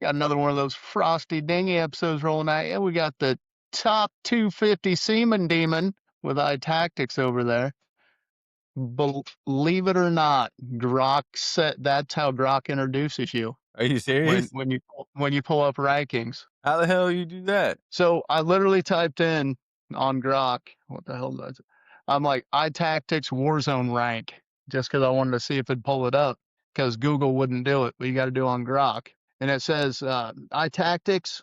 Got another one of those frosty dingy episodes rolling out. Yeah, we got the top 250 Seaman Demon with iTactics over there. Believe it or not, Grok said that's how Grok introduces you Are you serious? when you pull up rankings. How the hell you do that? So I literally typed in on Grok, what the hell does it? I'm like iTactics Warzone rank just because I wanted to see if it'd pull it up because Google wouldn't do it, but you got to do it on Grok. And it says iTactics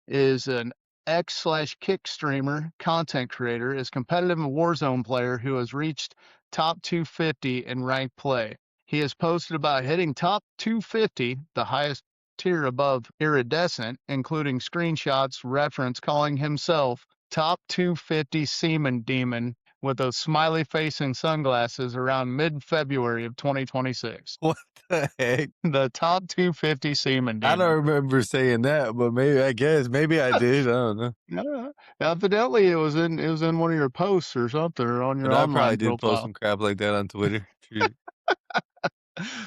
is an X/kick streamer, content creator, is competitive Warzone player who has reached top 250 in ranked play. He has posted about hitting top 250, the highest tier above iridescent, including screenshots reference calling himself top 250 Seaman Demon with a smiley face and sunglasses around mid-February of 2026. What the heck? The top 250 Seaman I Demon. don't remember saying that, but maybe I did. I don't know. No, evidently it was in one of your posts or something, or on your But I probably online did post profile. some crap like that on Twitter. True.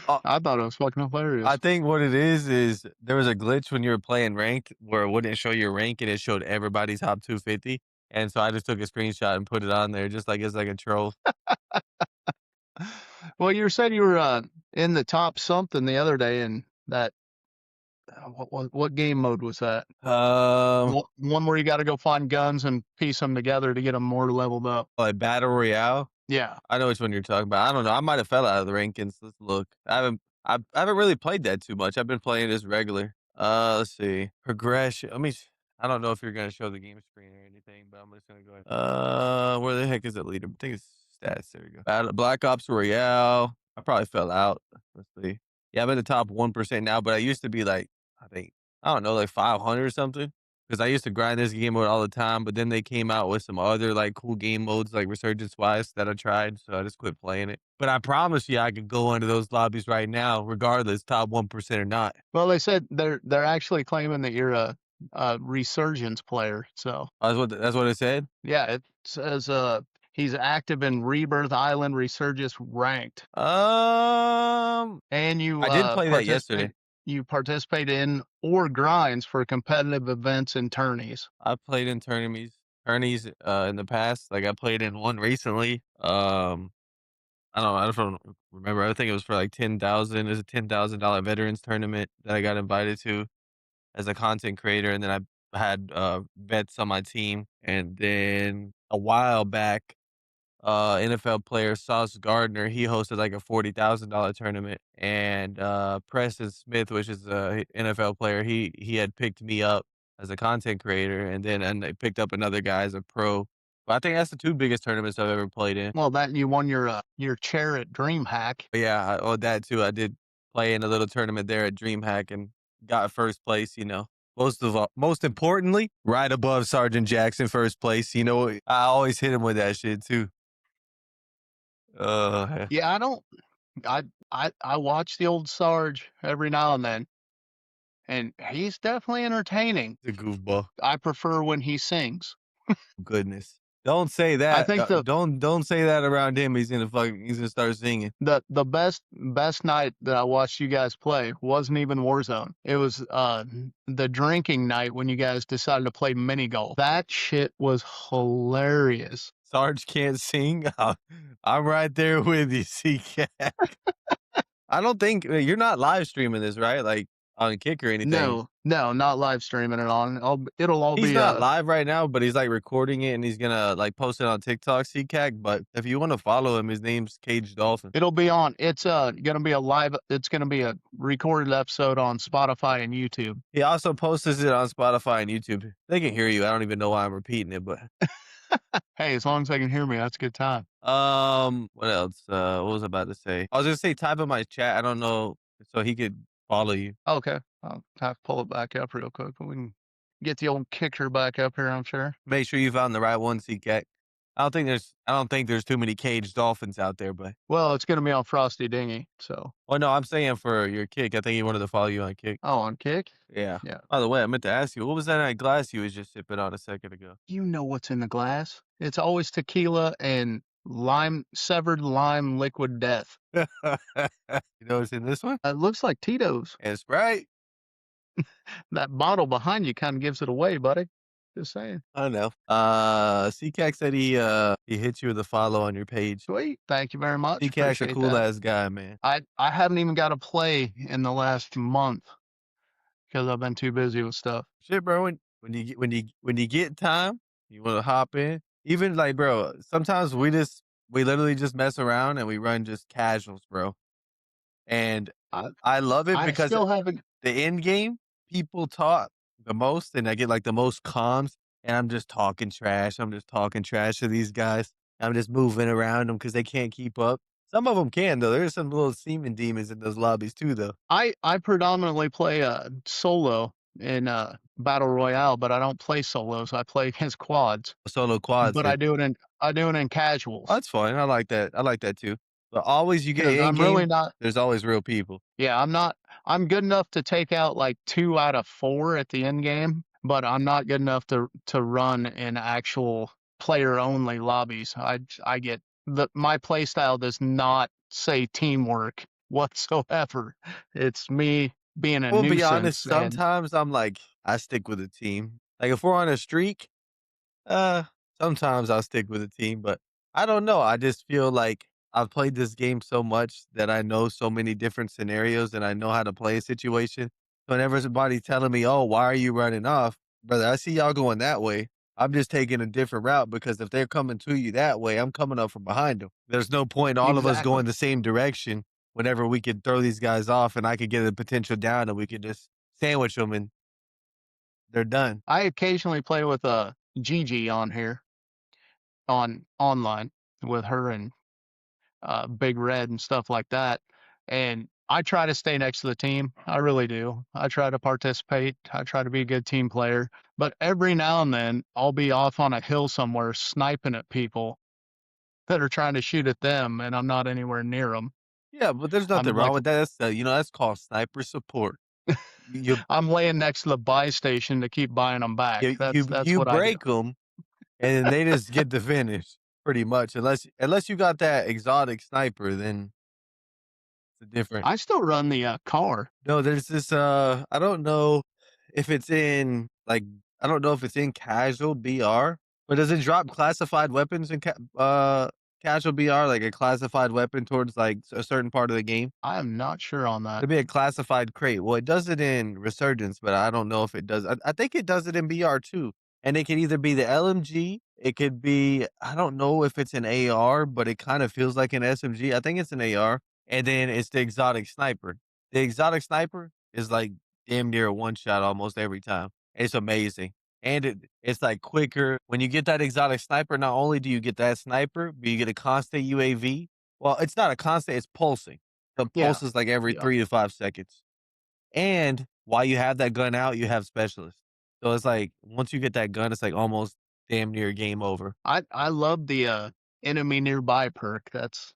Uh, I thought it was fucking hilarious. I think what it is there was a glitch when you were playing ranked where it wouldn't show your rank and it showed everybody's top 250. And so I just took a screenshot and put it on there just like it's like a troll. Well, you said you were in the top something the other day, and that what game mode was that? One where you got to go find guns and piece them together to get them more leveled up. Like Battle Royale. Yeah. I know which one you're talking about. I don't know. I might have fell out of the rankings. Let's look. I haven't really played that too much. I've been playing this regular. Let's see. Progression. I don't know if you're gonna show the game screen or anything, but I'm just gonna go ahead. Where the heck is it leader? I think it's stats. There we go. Black Ops Royale. I probably fell out. Let's see. Yeah, I'm in the top 1% now, but I used to be like, I don't know, like 500 or something. Because I used to grind this game mode all the time, but then they came out with some other like cool game modes, like Resurgence-wise, that I tried, so I just quit playing it. But I promise you, I could go into those lobbies right now, regardless, top 1% or not. Well, they said they're actually claiming that you're a Resurgence player. So That's what it said. yeah, it says he's active in Rebirth Island Resurgence ranked. And you I did play that yesterday. You participate in or grinds for competitive events and tourneys. I played in tourneys in the past. Like I played in one recently. I don't remember. I think it was for like 10,000. It's a $10,000 veterans tournament that I got invited to as a content creator, and then I had vets on my team. And then a while back, NFL player Sauce Gardner, he hosted like a $40,000 tournament, and Preston Smith, which is a NFL player, he had picked me up as a content creator, and they picked up another guy as a pro. But I think that's the two biggest tournaments I've ever played in. Well, that you won your chair at DreamHack. But yeah, that too. I did play in a little tournament there at DreamHack and got first place. Most importantly, right above Sergeant Jackson, first place. I always hit him with that shit too. Yeah, I watch the old Sarge every now and then, and he's definitely entertaining. The goofball. I prefer when he sings. Goodness. Don't say that. I think don't say that around him. He's gonna start singing. The best night that I watched you guys play wasn't even Warzone. It was the drinking night when you guys decided to play mini golf. That shit was hilarious. Sarge can't sing. I'm right there with you, CK. I don't think you're not live streaming this, right? Like on Kick or anything. No, not live streaming it on. It'll all He's be not live right now, but he's like recording it and he's gonna like post it on TikTok, CCAC. But if you want to follow him, his name's Caged Dolphin. It'll be on. It's gonna be a live. It's gonna be a recorded episode on Spotify and YouTube. He also posts it on Spotify and YouTube. They can hear you. I don't even know why I'm repeating it, but hey, as long as they can hear me, that's a good time. What else? What was I about to say? I was gonna say type in my chat. I don't know, so he could follow you. Okay, I'll have to pull it back up real quick. We can get the old kicker back up here, I'm sure. Make sure you found the right one, CCAC. I don't think there's too many Caged Dolphins out there, but well, it's gonna be on Frosty Dingy, so. Oh no, I'm saying for your Kick. I think he wanted to follow you on Kick. Oh, on Kick? Yeah. Yeah. By the way, I meant to ask you, what was that glass you was just sipping on a second ago? You know what's in the glass. It's always tequila and severed lime liquid death. You know what's in this one? It looks like Tito's. And Sprite. That bottle behind you kinda gives it away, buddy. Just saying. I know. CCAC said he hit you with a follow on your page. Sweet. Thank you very much. CCAC's a Appreciate cool that. ass guy, man. I haven't even got to play in the last month because I've been too busy with stuff. Shit, bro. When you get time, you want to hop in. Even like, bro. Sometimes we literally just mess around and we run just casuals, bro. And I I love it I because still haven't. the end game, people talk the most, and I get, like, the most comms, and I'm just talking trash. I'm just talking trash to these guys. I'm just moving around them because they can't keep up. Some of them can, though. There's some little semen demons in those lobbies too, though. I predominantly play, solo in, battle royale, but I don't play solos. I play against quads, Solo quads, but then I do it in oh, casuals that's fine. I like that. I like that too. But always you get because in I'm really game, not. there's always real people. Yeah, I'm good enough to take out, like, 2 out of 4 at the end game, but I'm not good enough to run in actual player-only lobbies. I get my playstyle does not say teamwork whatsoever. It's me being a We'll be honest, nuisance, and sometimes I'm like, I stick with a team. Like, if we're on a streak, Uh, sometimes I'll stick with a team, but I don't know. I just feel like I've played this game so much that I know so many different scenarios and I know how to play a situation. So whenever somebody's telling me, "Oh, why are you running off?" Brother, I see y'all going that way. I'm just taking a different route because if they're coming to you that way, I'm coming up from behind them. There's no point in all of us exactly. going the same direction whenever we could throw these guys off and I could get a potential down and we could just sandwich them and they're done. I occasionally play with, Gigi on here, on online with her and Big Red and stuff like that. And I try to stay next to the team. I really do. I try to participate. I try to be a good team player. But every now and then, I'll be off on a hill somewhere sniping at people that are trying to shoot at them, and I'm not anywhere near them. Yeah, but there's I'm nothing wrong like, with that. That's, that's called sniper support. You I'm laying next to the buy station to keep buying them back. That's you what I do. break them, and they just get the finish pretty much. Unless you got that exotic sniper, then it's a different. I still run the car. No, there's this, I don't know if it's in, like, I don't know if it's in casual BR, but does it drop classified weapons in casual BR, like a classified weapon towards, like, a certain part of the game? I am not sure on that. It'd be a classified crate. Well, it does it in Resurgence, but I don't know if it does. I think it does it in BR too. And it could either be the LMG, it could be, I don't know if it's an AR, but it kind of feels like an SMG. I think it's an AR. And then it's the exotic sniper. The exotic sniper is like damn near a one shot almost every time. It's amazing. And it's like quicker. When you get that exotic sniper, not only do you get that sniper, but you get a constant UAV. Well, it's not a constant, it's pulsing. The Yeah. pulse is like every Yeah. 3 to 5 seconds. And while you have that gun out, you have specialists. So it's like once you get that gun, it's like almost damn near game over. I love the, enemy nearby perk. That's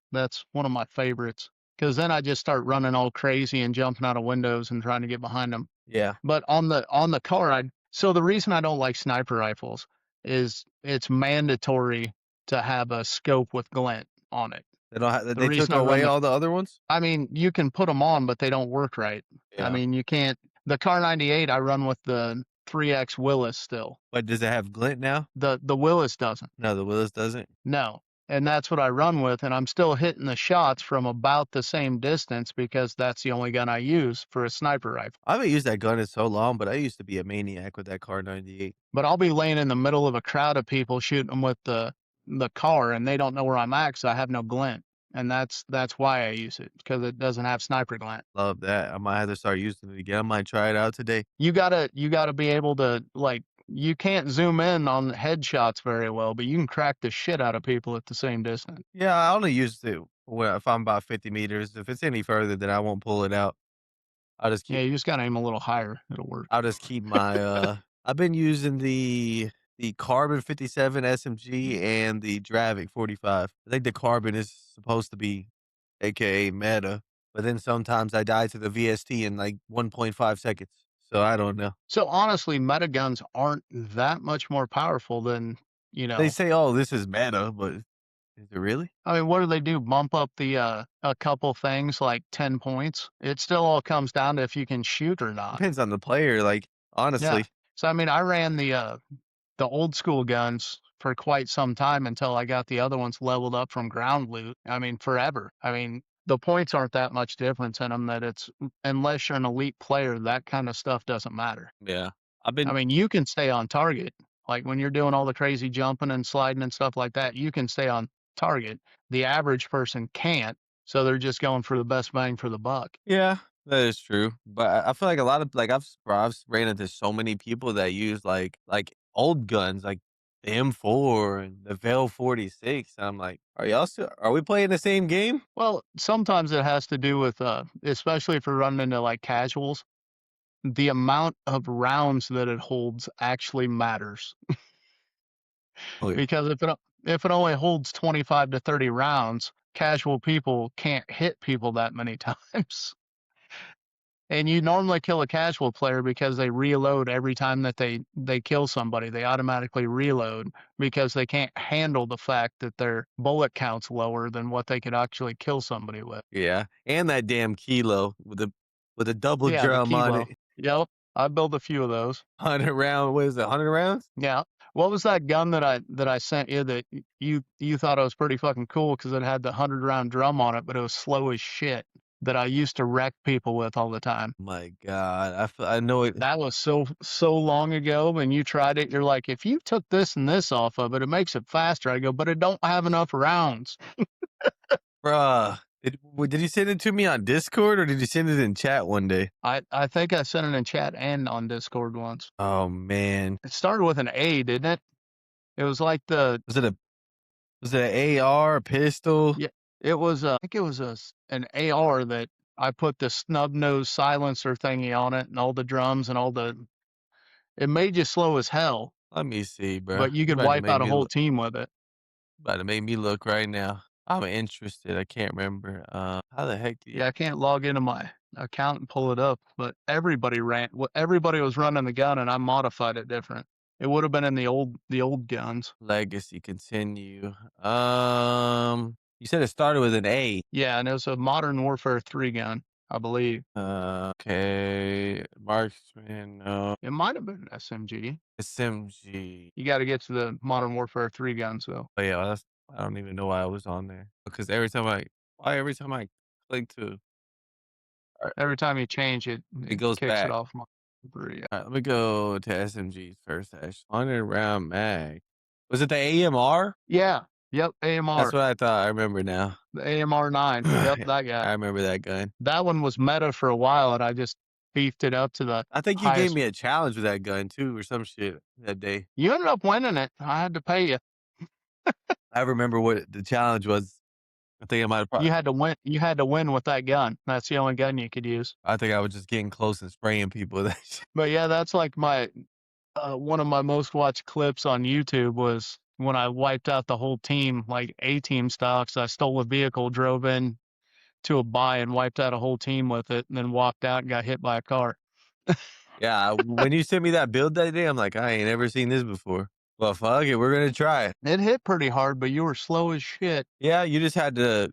one of my favorites. Cause then I just start running all crazy and jumping out of windows and trying to get behind them. Yeah. But on the car, so the reason I don't like sniper rifles is it's mandatory to have a scope with glint on it. The They reason took I run away the all the other ones? I mean, you can put them on, but they don't work right. I Yeah. mean, you can't. The Car 98, I run with the 3X Willis still. But does it have glint now? The Willis doesn't. No, the Willis doesn't. No. And that's what I run with, and I'm still hitting the shots from about the same distance because that's the only gun I use for a sniper rifle. I haven't used that gun in so long, but I used to be a maniac with that Car 98. But I'll be laying in the middle of a crowd of people shooting them with the car, and they don't know where I'm at 'cause I have no glint. And that's why I use it because it doesn't have sniper glint. Love that. I might have to start using it again. I might try it out today. You gotta be able to, like, you can't zoom in on headshots very well, but you can crack the shit out of people at the same distance. Yeah, I only use it when if I'm about 50 meters. If it's any further, then I won't pull it out. I'll just Yeah, keep you just gotta aim a little higher. It'll work. I'll just keep my, I've been using the Carbon 57 SMG and the Dravic 45. I think the Carbon is supposed to be AKA meta, but then sometimes I die to the VST in like 1.5 seconds. So I don't know. So honestly, meta guns aren't that much more powerful than, They say, "Oh, this is meta," but Is it really? I mean, what do they do? Bump up the a couple things like 10 points? It still all comes down to if you can shoot or not. Depends on the player, like, Yeah. honestly. So I mean, I ran the old school guns for quite some time until I got the other ones leveled up from ground loot. I mean, forever. I mean, the points aren't that much difference in them that it's unless you're an elite player, that kind of stuff doesn't matter. Yeah. I've I been mean, you can stay on target. Like when you're doing all the crazy jumping and sliding and stuff like that, you can stay on target. The average person can't, so they're just going for the best bang for the buck. Yeah, that is true, but I feel like a lot of like, I've ran into so many people that use, like, old guns, like the M4 and the Vel 46, and I'm like, are we playing the same game?" Well, sometimes it has to do with, especially if you're running into like casuals, the amount of rounds that it holds actually matters. Oh, yeah. Because if it only holds 25 to 30 rounds, casual people can't hit people that many times. And you normally kill a casual player because they reload every time that they kill somebody. They automatically reload because they can't handle the fact that their bullet count's lower than what they could actually kill somebody with. Yeah, and that damn kilo with a double Yeah, the drum on kilo. it. Yep, I built a few of those. 100 round, what is it, 100 rounds? Yeah. What was that gun that I sent you that you thought it was pretty fucking cool because it had the 100-round drum on it, but it was slow as shit that I used to wreck people with all the time. My god, I know it. That was so long ago, and you tried it, you're like, "If you took this and this off of it, it makes it faster." I go, "But it don't have enough rounds." Bruh, did you send it to me on Discord, or did you send it in chat one day? I think I sent it in chat and on Discord once. Oh, man. It started with an A, didn't it? It was like the Was it a was it an AR, a pistol? yeah, it was, I think it was an AR that I put the snub nose silencer thingy on it and all the drums and all the it made you slow as hell, Let me see, but bruh. you could wipe out a whole team with it. About to make me look right now. I'm interested. I can't remember. How the heck do you Yeah, I can't log into my account and pull it up, but everybody was running the gun and I modified it different. It would have been in the old guns. legacy continue? You said it started with an A. Yeah, and it was a Modern Warfare 3 gun, I believe. Okay. Marksman, no. It might have been an SMG. SMG. You gotta get to the Modern Warfare 3 guns though. Oh yeah, I don't even know why I was on there. Because every time I click to, alright, Every time you change it, it it goes kicks it back. off Modern Warfare 3. Alright, let me go to SMGs first. 100 round mag. Was it the AMR? Yeah. Yep, That's AMR. what I thought. I remember now. The AMR 9. Yep, Yeah, that guy. I remember that gun. That one was meta for a while and I just beefed it up to the I think you gave highest. me a challenge with that gun too, or some shit that day. You ended up winning it. I had to pay you. I remember what the challenge was. I think I might have. You had to win with that gun. That's the only gun you could use. I think I was just getting close and spraying people with that shit. But yeah, that's like my one of my most watched clips on YouTube was when I wiped out the whole team, like A-team style, 'cause I stole a vehicle, drove in to a buy and wiped out a whole team with it, and then walked out and got hit by a car. Yeah, when you sent me that build that day, I'm like, I ain't never seen this before. Well, fuck it, we're gonna try it. It hit pretty hard, but you were slow as shit. Yeah, you just had to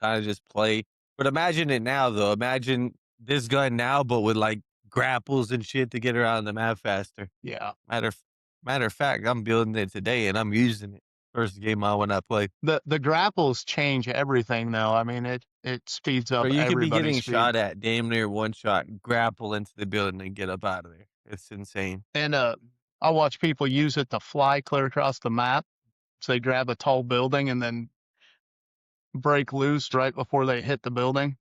kind of just play. But imagine it now, though. Imagine this gun now, but with like grapples and shit to get around the map faster. Yeah. Matter of, matter of fact, I'm building it today and I'm using it. First game I when I play. The grapples change everything though. I mean, it speeds Bro, up you could be everybody's getting speed. shot at damn near one shot, grapple into the building and get up out of there. It's insane. And, I watch people use it to fly clear across the map. So they grab a tall building and then break loose right before they hit the building.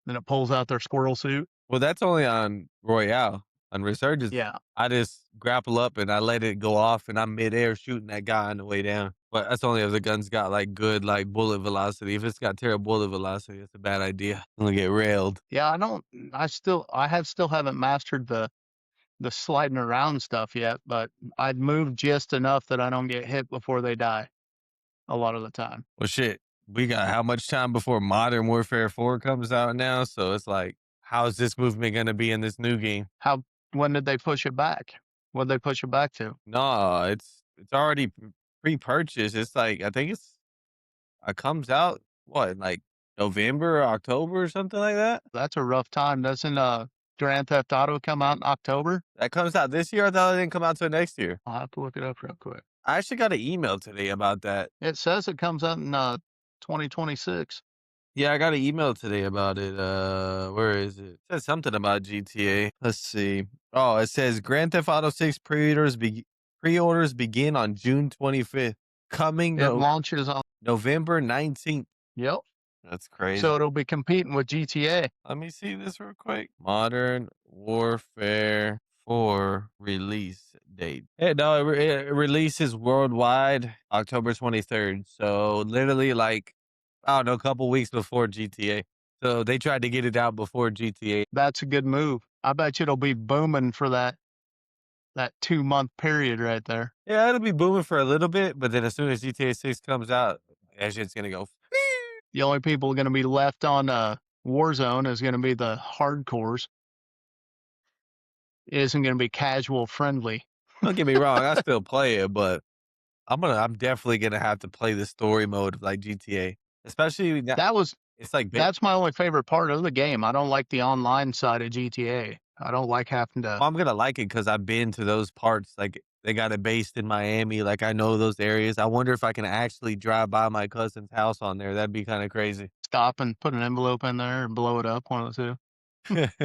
Then it pulls out their squirrel suit. Well, that's only on Royale. On Resurgence, Yeah. I just grapple up and I let it go off and I'm midair shooting that guy on the way down. But that's only if the gun's got like good like bullet velocity. If it's got terrible bullet velocity, it's a bad idea. I'm gonna get railed. Yeah, still haven't mastered the sliding around stuff yet, but I'd move just enough that I don't get hit before they die a lot of the time. Well, shit, we got how much time before Modern Warfare 4 comes out now? So it's like, how's this movement gonna be in this new game? When did they push it back? What'd they push it back to? No, it's already pre-purchase. It's like I think it comes out what like November or October or something like that. That's a rough time. Doesn't Grand Theft Auto come out in October? That comes out this year. I thought it didn't come out till next year. I'll have to look it up real quick. I actually got an email today about that. It says it comes out in 2026. Yeah, I got an email today about it. Where is it? It says something about GTA. Let's see. Oh, it says Grand Theft Auto 6 pre-orders begin on June 25th. Coming It launches on. November 19th. Yep. That's crazy. So it'll be competing with GTA. Let me see this real quick. Modern Warfare 4 release date. Yeah, no, it releases worldwide October 23rd. So literally like, I don't know, a couple weeks before GTA. So they tried to get it out before GTA. That's a good move. I bet you it'll be booming for that 2-month period right there. Yeah, it'll be booming for a little bit, but then as soon as GTA 6 comes out, that shit's gonna go. The only people going to be left on Warzone is going to be the hardcores. It isn't going to be casual friendly. Don't get me wrong, I still play it, but I'm definitely gonna have to play the story mode of like GTA. Especially now That was it's like that's my only favorite part of the game. I don't like the online side of GTA. I don't like having to. I'm gonna like it because I've been to those parts, like, they got it based in Miami, like, I know those areas. I wonder if I can actually drive by my cousin's house on there, that'd be kinda crazy. Stop and put an envelope in there and blow it up, one of the two.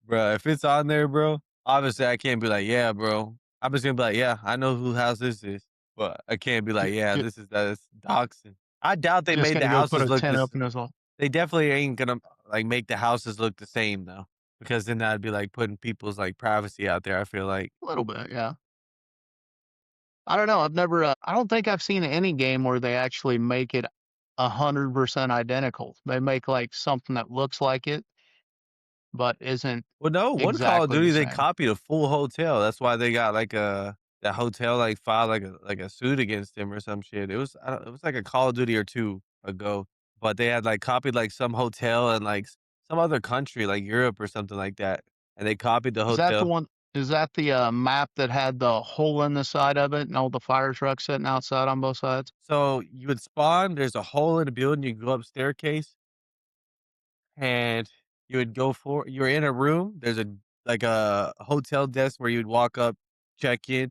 Bro, if it's on there, bro, obviously, I can't be like, "Yeah, bro." I'm just gonna be like, "Yeah, I know who house this is," but I can't be like, "Yeah, Ju that's doxing." I doubt they just made the gonna go put houses a look tent this up in his wall. they definitely ain't gonna, like, make the houses look the same, though, because then that'd be, like, putting people's, like, privacy out there, I feel like. A little bit, yeah. I don't know. I've never. I don't think I've seen any game where they actually make it 100% identical. They make like something that looks like it, but isn't Well, no, one Call of exactly the Duty, they same. copied a full hotel. That's why they got like that hotel like filed like a suit against him or some shit. It was it was like a Call of Duty or two ago, but they had like copied like some hotel in like some other country like Europe or something like that, and they copied the Is that the hotel. one? Is that the map that had the hole in the side of it and all the fire trucks sitting outside on both sides? So you would spawn. There's a hole in the building. You go up staircase, and you would go for you're in a room, there's a like a hotel desk where you'd walk up, check in.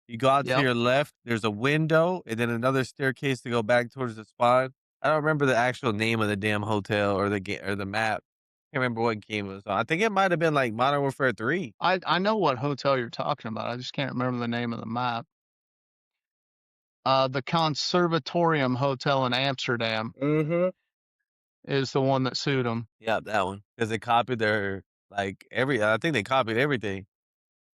You go out to Yep. your left, there's a window, and then another staircase to go back towards the spawn. I don't remember the actual name of the damn hotel or the map. Can't remember what game it was on. I think it might have been like Modern Warfare 3. I know what hotel you're talking about. I just can't remember the name of the map. The Conservatorium Hotel in Amsterdam Mhm. is the one that sued them. Yeah, that one. Because they copied their like I think they copied everything.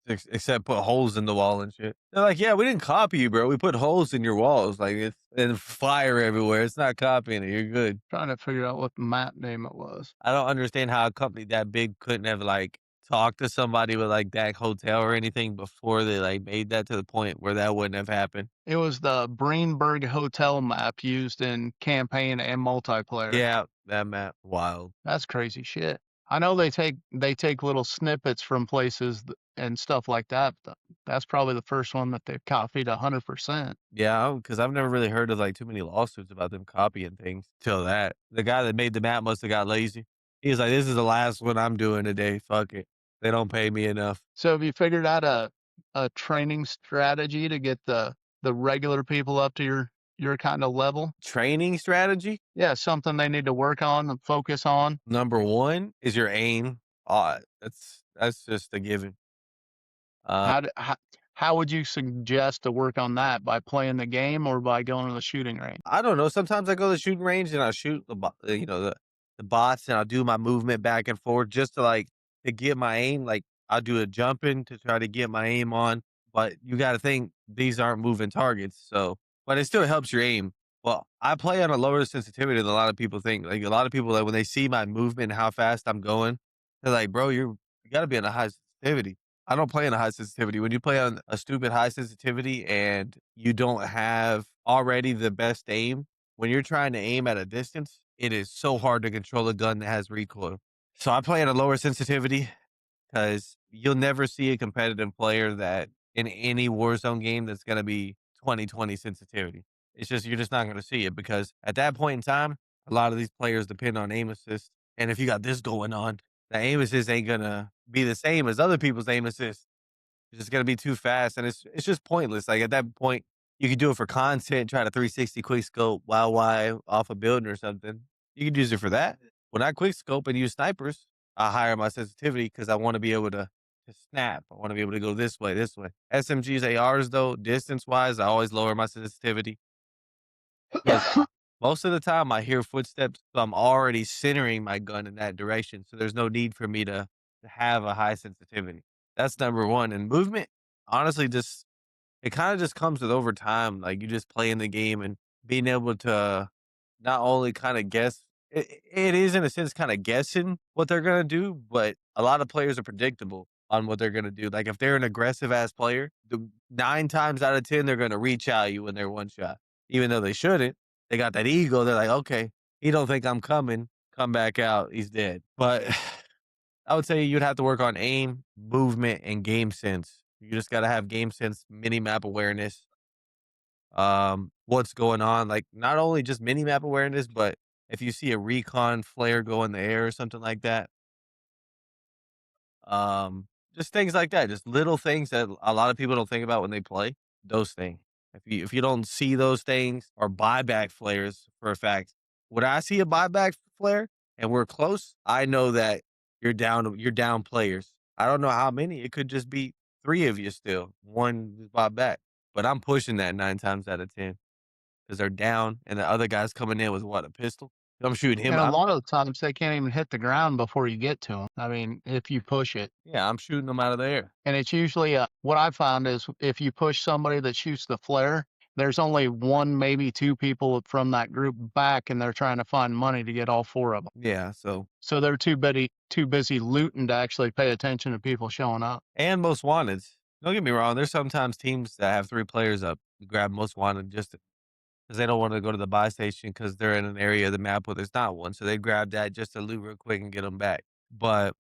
Except put holes in the wall and shit. They're like, "Yeah, we didn't copy you, bro. We put holes in your walls, like, it's and fire everywhere. It's not copying it. You're good." Trying to figure out what map name it was. I don't understand how a company that big couldn't have, like, talked to somebody with, like, that hotel or anything before they, like, made that to the point where that wouldn't have happened. It was the Breenberg Hotel map used in campaign and multiplayer. Yeah, that map, wild. That's crazy shit. I know they take little snippets from places and stuff like that. But that's probably the first one that they've copied 100%. Yeah, because I've never really heard of, like, too many lawsuits about them copying things till that. The guy that made the map must have got lazy. He was like, "This is the last one I'm doing today. Fuck it. They don't pay me enough." So have you figured out a training strategy to get the regular people up to your kind of level? Training strategy, Yeah, something they need to work on and focus on. number 1 is your aim. That's just a given. Uh, How, do, how would you suggest to work on that? By playing the game or by going to the shooting range? I don't know, sometimes I go to the shooting range and I shoot the bots and I'll do my movement back and forth just to, like, to get my aim, like, I'll do a jumping to try to get my aim on, but you gotta think these aren't moving targets, so but it still helps your aim. Well, I play on a lower sensitivity than a lot of people think, like, a lot of people, like, when they see my movement and how fast I'm going, they're like, "Bro, you gotta be on a high sensitivity." I don't play on a high sensitivity. When you play on a stupid high sensitivity and you don't have already the best aim, when you're trying to aim at a distance, it is so hard to control a gun that has recoil. So I play at a lower sensitivity because you'll never see a competitive player that in any Warzone game that's going to be 20/20 sensitivity. It's just you're just not gonna see it because at that point in time, a lot of these players depend on aim assist, and if you got this going on, the aim assist ain't gonna be the same as other people's aim assist. It's just gonna be too fast, and it's just pointless. Like, at that point, you could do it for content, try to 360 quick scope while wide off a building or something. You could use it for that. When I quick scope and use snipers, I higher my sensitivity because I wanna be able to snap. I wanna be able to go this way, this way. SMGs, ARs, though, distance-wise, I always lower my sensitivity because most of the time I hear footsteps, so I'm already centering my gun in that direction, so there's no need for me to have a high sensitivity. That's number 1, and movement, honestly, just it kinda just comes with over time, like, you just playing the game and being able to not only kinda guess it is in a sense kinda guessing what they're gonna do, but a lot of players are predictable on what they're gonna do. Like, if they're an aggressive ass player, the 9 times out of 10, they're gonna reach out you when they're one shot, even though they shouldn't. They got that ego, they're like, "Okay, he don't think I'm coming, come back out, he's dead." But I would say you'd have to work on aim, movement, and game sense. You just gotta have game sense, mini map awareness, what's going on, like, not only just mini map awareness, but if you see a recon flare go in the air or something like that, um, just things like that, just little things that a lot of people don't think about when they play, those things. If you don't see those things or buyback flares for a fact, when I see a buyback flare and we're close, I know that you're down players. I don't know how many, it could just be 3 of you still, 1 is bought back, but I'm pushing that 9 times out of 10 because 'cause they're down and the other guy's coming in with what, a pistol? I'm shooting him. And a lot of the times they can't even hit the ground before you get to them. I mean, if you push it. I'm shooting them out of the air. And it's usually, what I found is if you push somebody that shoots the flare, there's only 1, maybe 2 people from that group back, and they're trying to find money to get all 4 of them. Yeah, so So they're too busy looting to actually pay attention to people showing up. and most wanted. Don't get me wrong, there's sometimes teams that have 3 players up, to grab most wanted just because they don't wanna go to the buy station because 'cause they're in an area of the map where there's not one, so they grab that just to loot real quick and get them back. But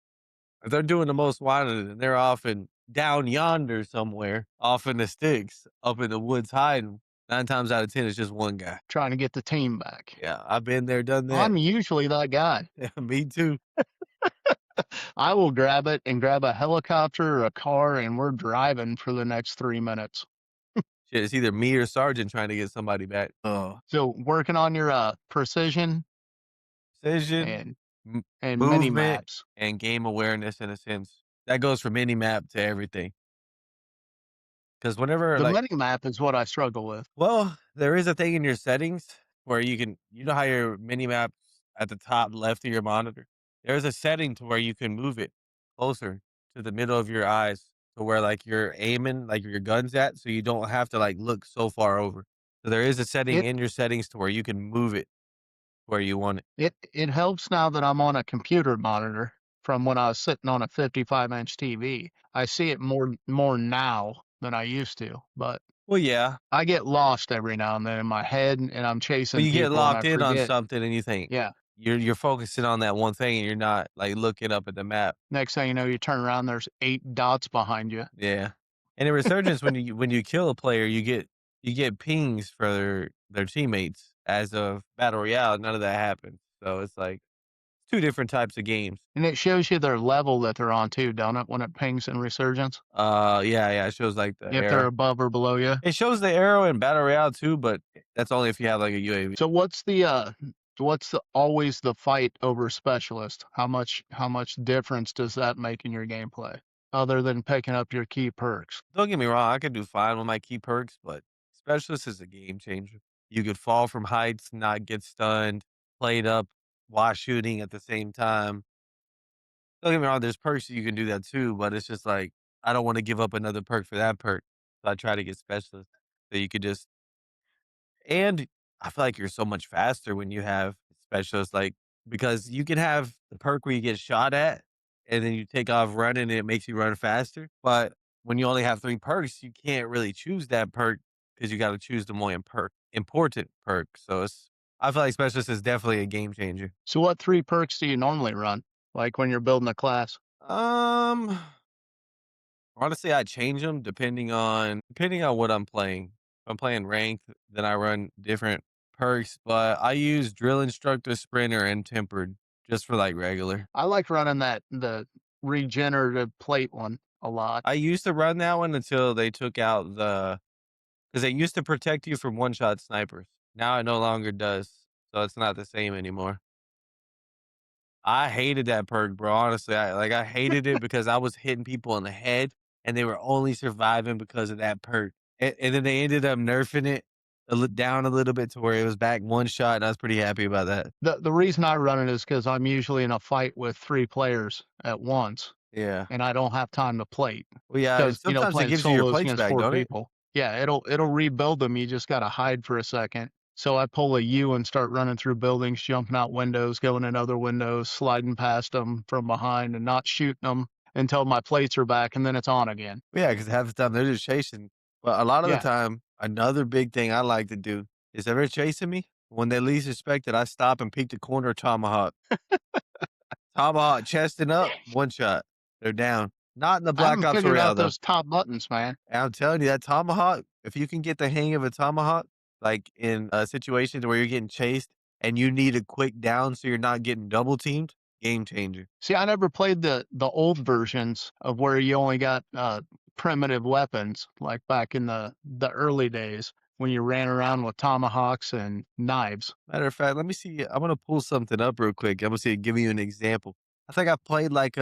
if they're doing the most wanted and they're off in down yonder somewhere, off in the sticks, up in the woods hiding, 9 times out of 10, it's just 1 guy. Trying to get the team back. Yeah, I've been there, done that. I'm usually that guy. Yeah, me too. I will grab it and grab a helicopter or a car, and we're driving for the next 3 minutes. Shit, it's either me or Sergeant trying to get somebody back. So working on your, precision Precision, and m mini movement, maps. and game awareness in a sense. That goes from mini map to everything. Because whenever, The like, mini map is what I struggle with. well, there is a thing in your settings where you know how your mini map's at the top left of your monitor? There's a setting to where you can move it closer to the middle of your eyes to where, like, you're aiming, like, your gun's at, so you don't have to, like, look so far over. So there is a setting It in your settings to where you can move it where you want it. it helps now that I'm on a computer monitor from when I was sitting on a 55-inch TV. I see it more now than I used to, but Well, yeah. I get lost every now and then in my head, and I'm Well, chasing you get people, and I locked in on forget. something and you think Yeah. you're focusing on that one thing and you're not, like, looking up at the map. Next thing you know, you turn around, there's 8 dots behind you. Yeah. And in Resurgence, when you kill a player, you get pings for their teammates. As of Battle Royale, none of that happens. So it's like 2 different types of games. And it shows you their level that they're on too, don't it, when it pings in Resurgence? Yeah, it shows, like, the If they're arrow. above or below you. It shows the arrow in Battle Royale too, but that's only if you have, like, a UAV. So what's the always the fight over specialist? How much difference does that make in your gameplay, other than picking up your key perks? Don't get me wrong, I could do fine with my key perks, but Specialist is a game changer. You could fall from heights, not get stunned, played up while shooting at the same time. Don't get me wrong, there's perks you can do that too, but it's just like, I don't wanna give up another perk for that perk, so I try to get Specialist. So you could just and I feel like you're so much faster when you have Specialist, like, because you can have the perk where you get shot at, and then you take off running, and it makes you run faster, but when you only have 3 perks, you can't really choose that perk because you gotta choose the more important perk, so I feel like Specialist is definitely a game changer. So what 3 perks do you normally run, like, when you're building a class? Um, honestly, I change them depending on what I'm playing. I'm playing ranked, then I run different perks, but I use drill instructor, sprinter, and tempered just for like regular. I like running the regenerative plate one a lot. I used to run that one until they took out because it used to protect you from one shot snipers. Now it no longer does, so it's not the same anymore. I hated that perk, bro. Honestly, I hated it because I was hitting people in the head, and they were only surviving because of that perk. And then they ended up nerfing it down a little bit to where it was back one shot, and I was pretty happy about that. The reason I run it is because 'cause I'm usually in a fight with 3 players at once, Yeah. and I don't have time to plate. Well, yeah, and Because sometimes it playing gives you your solos plates against back, 4 don't it? people. Yeah, it'll rebuild them, you just gotta hide for a second. So I pull a U and start running through buildings, jumping out windows, going in other windows, sliding past them from behind, and not shooting them until my plates are back, and then it's on again. Yeah, because half the time they're just chasing. But a lot of the Yeah. time, another big thing I like to do is ever chasing me, when they least expect it, I stop and peek the corner tomahawk. Tomahawk chesting up, one shot. They're down. Not in the I Black haven't Ops figured Royale out though. those top buttons, man. And I'm telling you, that tomahawk, if you can get the hang of a tomahawk, like in a situation where you're getting chased and you need a quick down so you're not getting double teamed, game changer. See, I never played the old versions of where you only got, primitive weapons, like back in the early days when you ran around with tomahawks and knives. Matter of fact, let me see. I'm gonna pull something up real quick. I'm gonna see, give you an example. I think I played like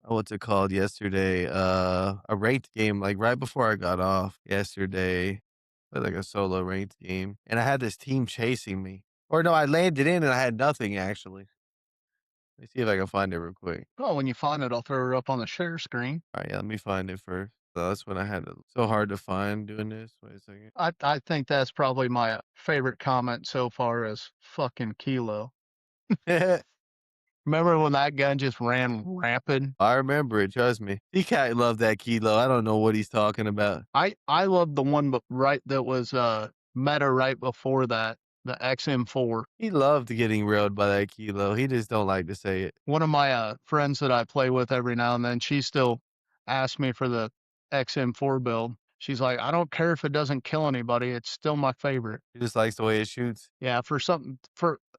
what's it called yesterday? A ranked game, like right before I got off yesterday. Played like a solo ranked game, and I had this team chasing me. Or no, I landed in and I had nothing actually. Let me see if I can find it real quick. Well, when you find it, I'll throw it up on the share screen. All right, yeah, let me find it first. So that's when I had it. So hard to find doing this. Wait a second. I think that's probably my favorite comment so far is "fucking Kilo." Remember when that gun just ran rampant? I remember it. Trust me. He can't love that kilo. I don't know what he's talking about. I love the one that was, meta right before that, the XM4. He loved getting railed by that kilo. He just don't like to say it. One of my, friends that I play with every now and then, she still asks me for the XM4 build. She's like, "I don't care if it doesn't kill anybody, it's still my favorite." He just likes the way it shoots. Yeah, for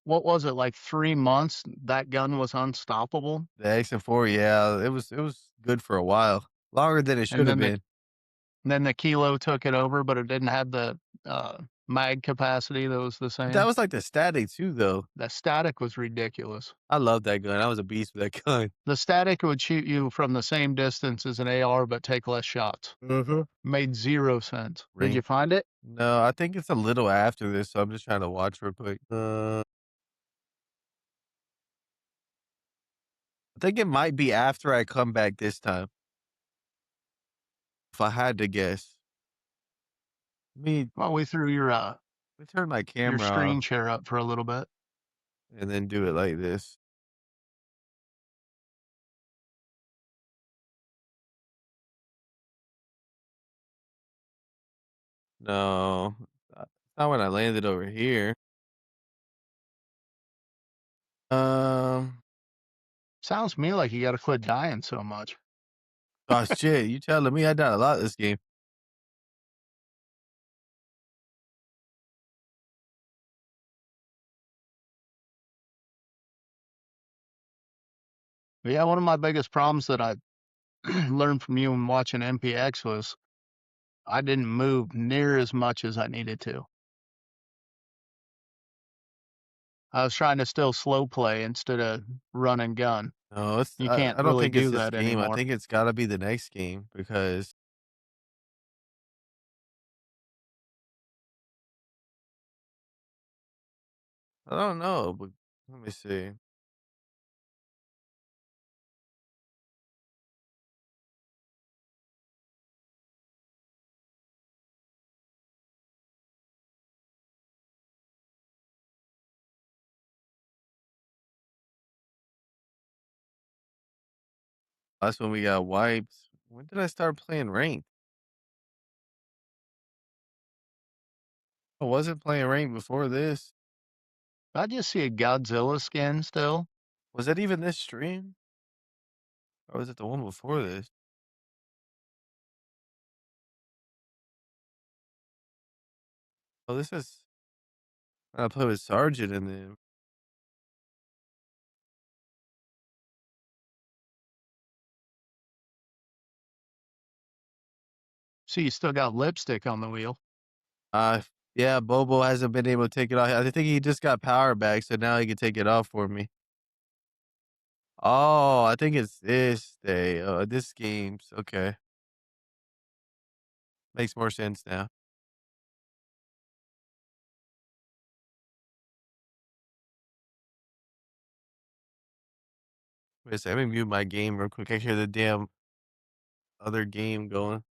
what was it, like 3 months, that gun was unstoppable, The X-M4, yeah, it was good for a while. Longer than it and should have been. then the Kilo took it over, but it didn't have the, mag capacity that was the But that same. was like the static too, though. The static was ridiculous. I love that gun. I was a beast with that gun. The static would shoot you from the same distance as an AR, but take less shots. Mhm. Made 0 sense. Did you Rank. find it? No, I think it's a little after this, so I'm just trying to watch real quick. I think it might be after I come back this time, if I had to guess. Let me Well, we threw let me turn my your camera screen off share up for a little bit. and then do it like this. No, not when I landed over here. Um, Sounds to me like you gotta quit dying so much. oh shit, you telling me I done a lot this game. But yeah, one of my biggest problems that I learned from you and watching MPX was I didn't move near as much as I needed to. I was trying to still slow play instead of run and gun. No, it's You can't I don't really think it's do this that game. I anymore. think it's gotta be the next game because I don't know, but let me see. That's when we got wiped. When did I start playing ranked? I wasn't playing ranked before this. I just see a Godzilla skin still. Was that even this stream? Or was it the one before this? Oh, this is I play with Sergeant in them. See, you still got lipstick on the wheel. Uh, yeah, Bobo hasn't been able to take it off. I think he just got power back, so now he can take it off for me. Oh, I think it's this day. This game's okay. Makes more sense now. Wait a second, let me mute my game real quick. I hear the damn other game going.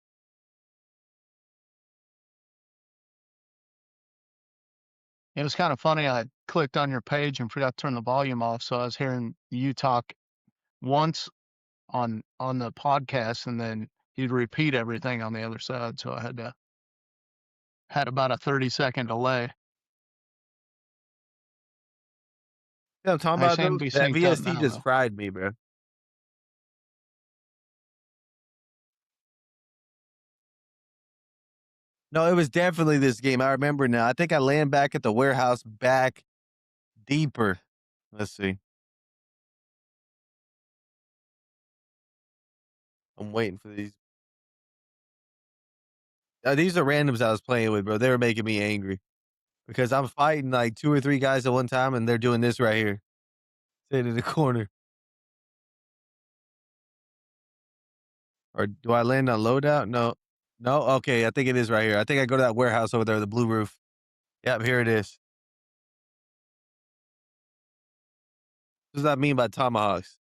It was kind of funny. I clicked on your page and forgot to turn the volume off, so I was hearing you talk once on the podcast, and then you'd repeat everything on the other side. So I had about a 30-second delay. Yeah, I'm talking I about seem though. to be That synced up VST now, just though. fried me, bro. No, it was definitely this game. I remember now. I think I land back at the warehouse back deeper. Let's see. I'm waiting for these. These are randoms I was playing with, bro. They were making me angry because I'm fighting like 2 or 3 guys at one time, and they're doing this right here, sitting in the corner. Or do I land on loadout? No. No? Okay, I think it is right here. I think I go to that warehouse over there, the blue roof. Yep, here it is. What does that mean by tomahawks?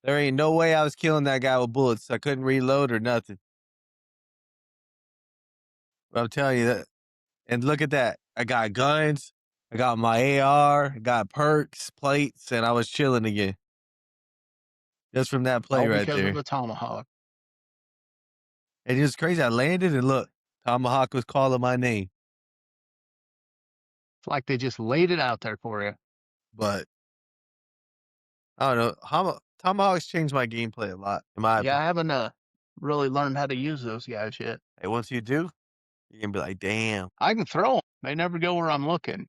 There ain't no way I was killing that guy with bullets. I couldn't reload or nothing. But I'm telling you that. And look at that. I got guns. I got my AR. I got perks, plates, and I was chilling again. Just from that play All right because of there. the tomahawk. And it was crazy. I landed and look, Tomahawk was calling my name. It's like they just laid it out there for you. But I don't know. Tomahawks changed my gameplay a lot, in my Yeah, opinion. I haven't really learned how to use those guys yet. Hey, once you do, you're gonna be like, damn. I can throw them. They never go where I'm looking.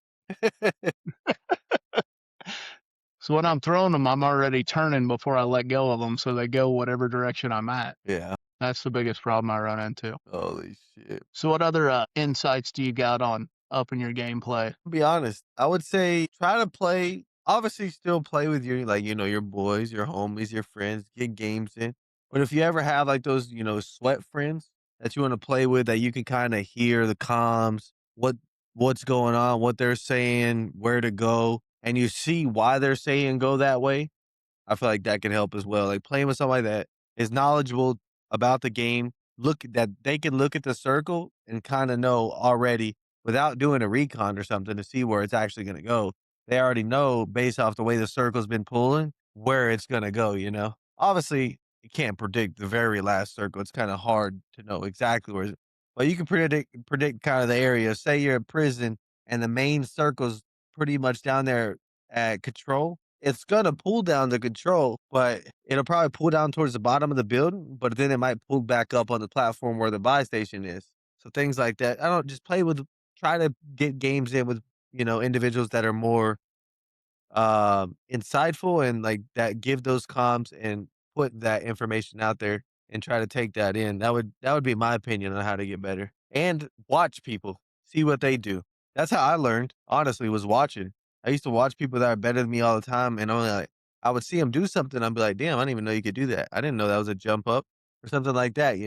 So when I'm throwing them, I'm already turning before I let go of them, so they go whatever direction I'm at. Yeah. That's the biggest problem I run into. Holy shit. So what other insights do you got on upping your gameplay? To be honest, I would say try to play. Obviously, still play with your your boys, your homies, your friends. Get games in. But if you ever have like those, sweat friends that you want to play with, that you can kind of hear the comms, what's going on, what they're saying, where to go, and you see why they're saying go that way. I feel like that can help as well. Like playing with somebody that is knowledgeable about the game, look that they can look at the circle and kind of know already without doing a recon or something to see where it's actually going to go. They already know based off the way the circle's been pulling where it's going to go. Obviously, you can't predict the very last circle. It's kind of hard to know exactly where, but you can predict kind of the area. Say you're in prison and the main circle's pretty much down there at control. It's gonna pull down the control, but it'll probably pull down towards the bottom of the building, but then it might pull back up on the platform where the buy station is. So things like that. I don't just play with try to get games in with, individuals that are more insightful and like that give those comms and put that information out there and try to take that in. That would be my opinion on how to get better. And watch people, see what they do. That's how I learned, honestly, was watching. I used to watch people that are better than me all the time, and only like I would see them do something. I'd be like, damn, I didn't even know you could do that. I didn't know that was a jump up or something like that.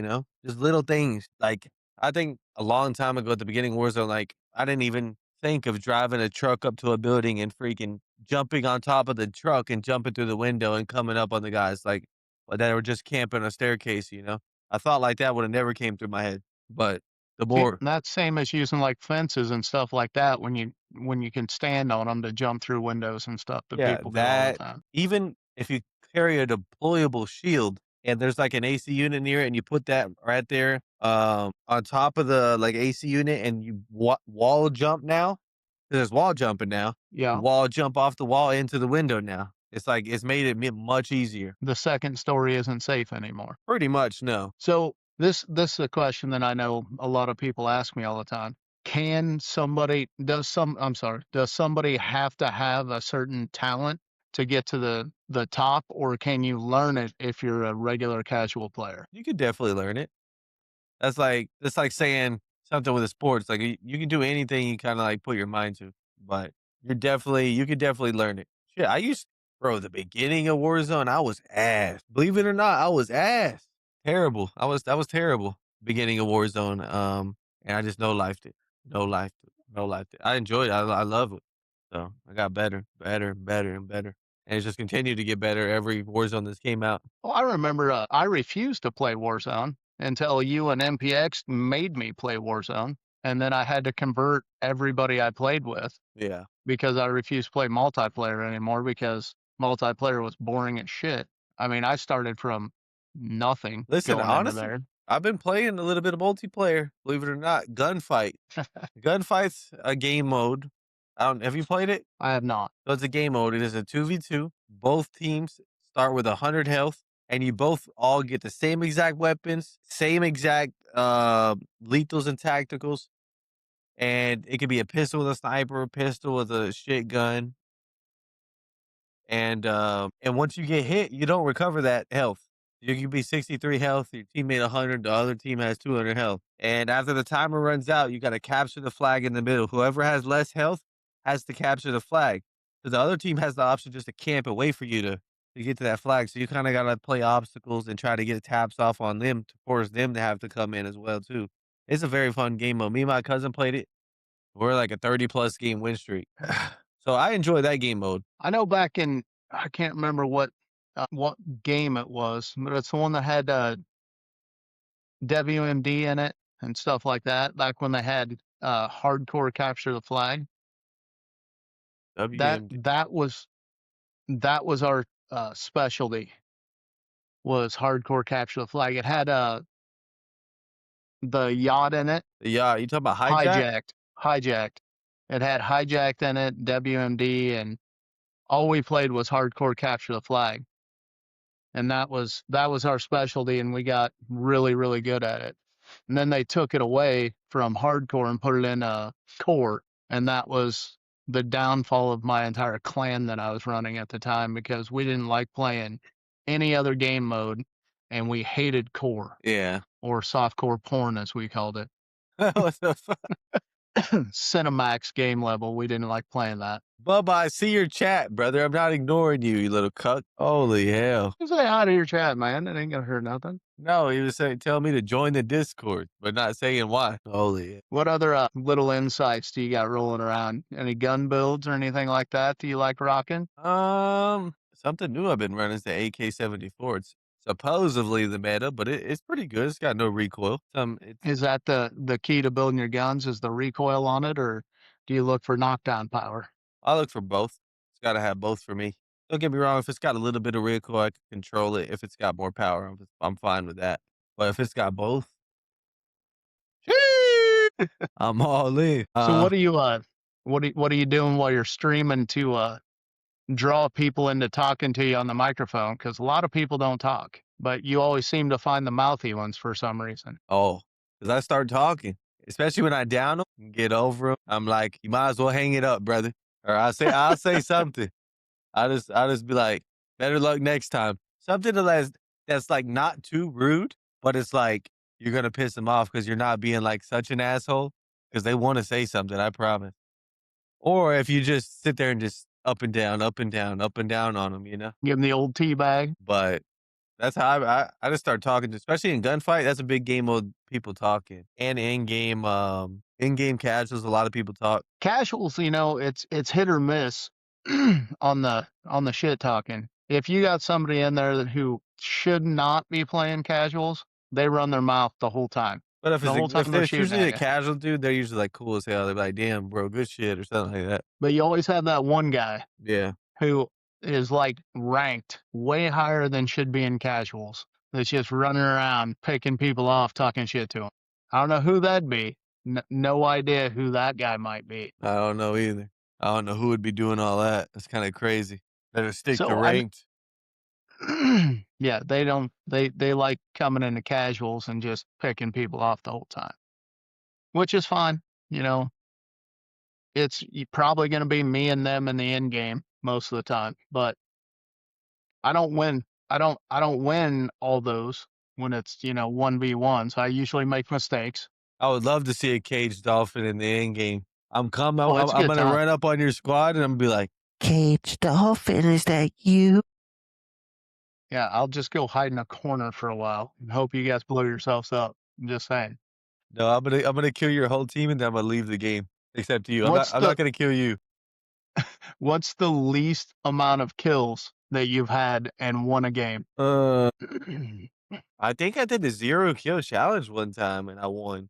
Just little things. Like I think a long time ago at the beginning of Warzone, like I didn't even think of driving a truck up to a building and freaking jumping on top of the truck and jumping through the window and coming up on the guys like that were just camping a staircase. I thought like that would have never came through my head. But the See, more that's same as using like fences and stuff like that when you can stand on them to jump through windows and stuff that yeah, people do all the that time. even if you carry a deployable shield and there's like an AC unit near it and you put that right there on top of the like AC unit and you wall jump now, there's wall jumping now. You Yeah. wall jump off the wall into the window now. It's like it's made it much easier. The second story isn't safe anymore. Pretty much, no. So this is a question that I know a lot of people ask me all the time. Does somebody have to have a certain talent to get to the top, or can you learn it if you're a regular casual player? You could definitely learn it. That's like saying something with the sports. Like you can do anything you kind of like put your mind to, but you could definitely learn it. Shit, bro, the beginning of Warzone, I was ass. Believe it or not, I was ass. Terrible. I was terrible. Beginning of Warzone. And I just no lifed it. No lifed it. No lifed it. I enjoyed it. I love it. So I got better, better, better, and better. And it's just continued to get better every Warzone that's came out. Well, I remember I refused to play Warzone until you and MPX made me play Warzone, and then I had to convert everybody I played with Yeah. because I refused to play multiplayer anymore because multiplayer was boring as shit. I mean, I started from nothing Listen, going into honestly, there. I've been playing a little bit of multiplayer, believe it or not. Gunfight. Gunfight's a game mode. I don't Have you played it? I have not. So it's a game mode. It is a 2v2. Both teams start with 100 health, and you both all get the same exact weapons, same exact lethals and tacticals. And it could be a pistol with a sniper, a pistol with a shit gun. And once you get hit, you don't recover that health. You can be 63 health, your teammate 100, the other team has 200 health. And after the timer runs out, you gotta capture the flag in the middle. Whoever has less health has to capture the flag. So the other team has the option just to camp and wait for you to get to that flag. So you kinda gotta play obstacles and try to get taps off on them to force them to have to come in as well too. It's a very fun game mode. Me and my cousin played it. We're like a 30 plus game win streak. So I enjoy that game mode. I know back in I can't remember what game it was, but it's the one that had WMD in it and stuff like that. Back when they had hardcore capture the flag. That WMD. that was that was our specialty, was hardcore capture the flag. It had the yacht in it, Yeah, you talking about hijack? hijacked. It had hijacked in it, WMD, and all we played was hardcore capture the flag. And that was our specialty, and we got really, really good at it. And then they took it away from hardcore and put it in core, and that was the downfall of my entire clan that I was running at the time, because we didn't like playing any other game mode, and we hated core, Yeah. or softcore porn as we called it. What the fuck? Cinemax game level, we didn't like playing that. Bubba, I see your chat, brother. I'm not ignoring you, you little cuck. Holy hell. Just say hi to your chat, man. It ain't gonna hurt nothing. No, he was saying, tell me to join the Discord, but not saying why. Holy hell. What other little insights do you got rolling around? Any gun builds or anything like that do you like rocking? Something new I've been running is the AK-74. It's supposedly the meta, but it's pretty good. It's got no recoil. Is that the key to building your guns, is the recoil on it, or do you look for knockdown power? I look for both. It's got to have both for me. Don't get me wrong. If it's got a little bit of recoil, I can control it. If it's got more power, I'm fine with that. But if it's got both, I'm all in. So what are you doing while you're streaming to draw people into talking to you on the microphone? Because a lot of people don't talk, but you always seem to find the mouthy ones for some reason. Oh, because I start talking, especially when I down them and get over them. I'm like, you might as well hang it up, brother. Or I'll say something. I'll just be like, better luck next time. Something that's like not too rude, but it's like you're gonna piss them off because you're not being like such an asshole because they want to say something. I promise. Or if you just sit there and just up and down, up and down, up and down on them, you know. Give them the old tea bag. But that's how I just start talking, especially in gunfight. That's a big game mode, people talking. And in game casuals, a lot of people talk. Casuals, it's hit or miss on the shit talking. If you got somebody in there who should not be playing casuals, they run their mouth the whole time. But The whole time if they're there's shooting usually at a you. casual dude, they're usually like cool as hell. They're like, damn, bro, good shit or something like that. But you always have that one guy Yeah. who is like ranked way higher than should be in casuals. That's just running around picking people off, talking shit to them. I don't know who that'd be. No idea who that guy might be. I don't know either. I don't know who would be doing all that. That's kind of crazy. Better stick to So I'm ranked. yeah, they don't they like coming into casuals and just picking people off the whole time, which is fine. You know, it's probably going to be me and them in the end game most of the time, but I don't win. I don't win all those when it's, 1v1. So I usually make mistakes. I would love to see a Caged Dolphin in the end game. I'm coming. Oh, it's a I'm good gonna time. run up on your squad and I'm gonna be like, "Caged Dolphin, is that you?" Yeah, I'll just go hide in a corner for a while and hope you guys blow yourselves up. I'm just saying. No, I'm gonna kill your whole team and then I'm gonna leave the game. Except you. What's I'm the not gonna kill you. what's the least amount of kills that you've had and won a game? Uh, I think I did the 0 kill challenge one time and I won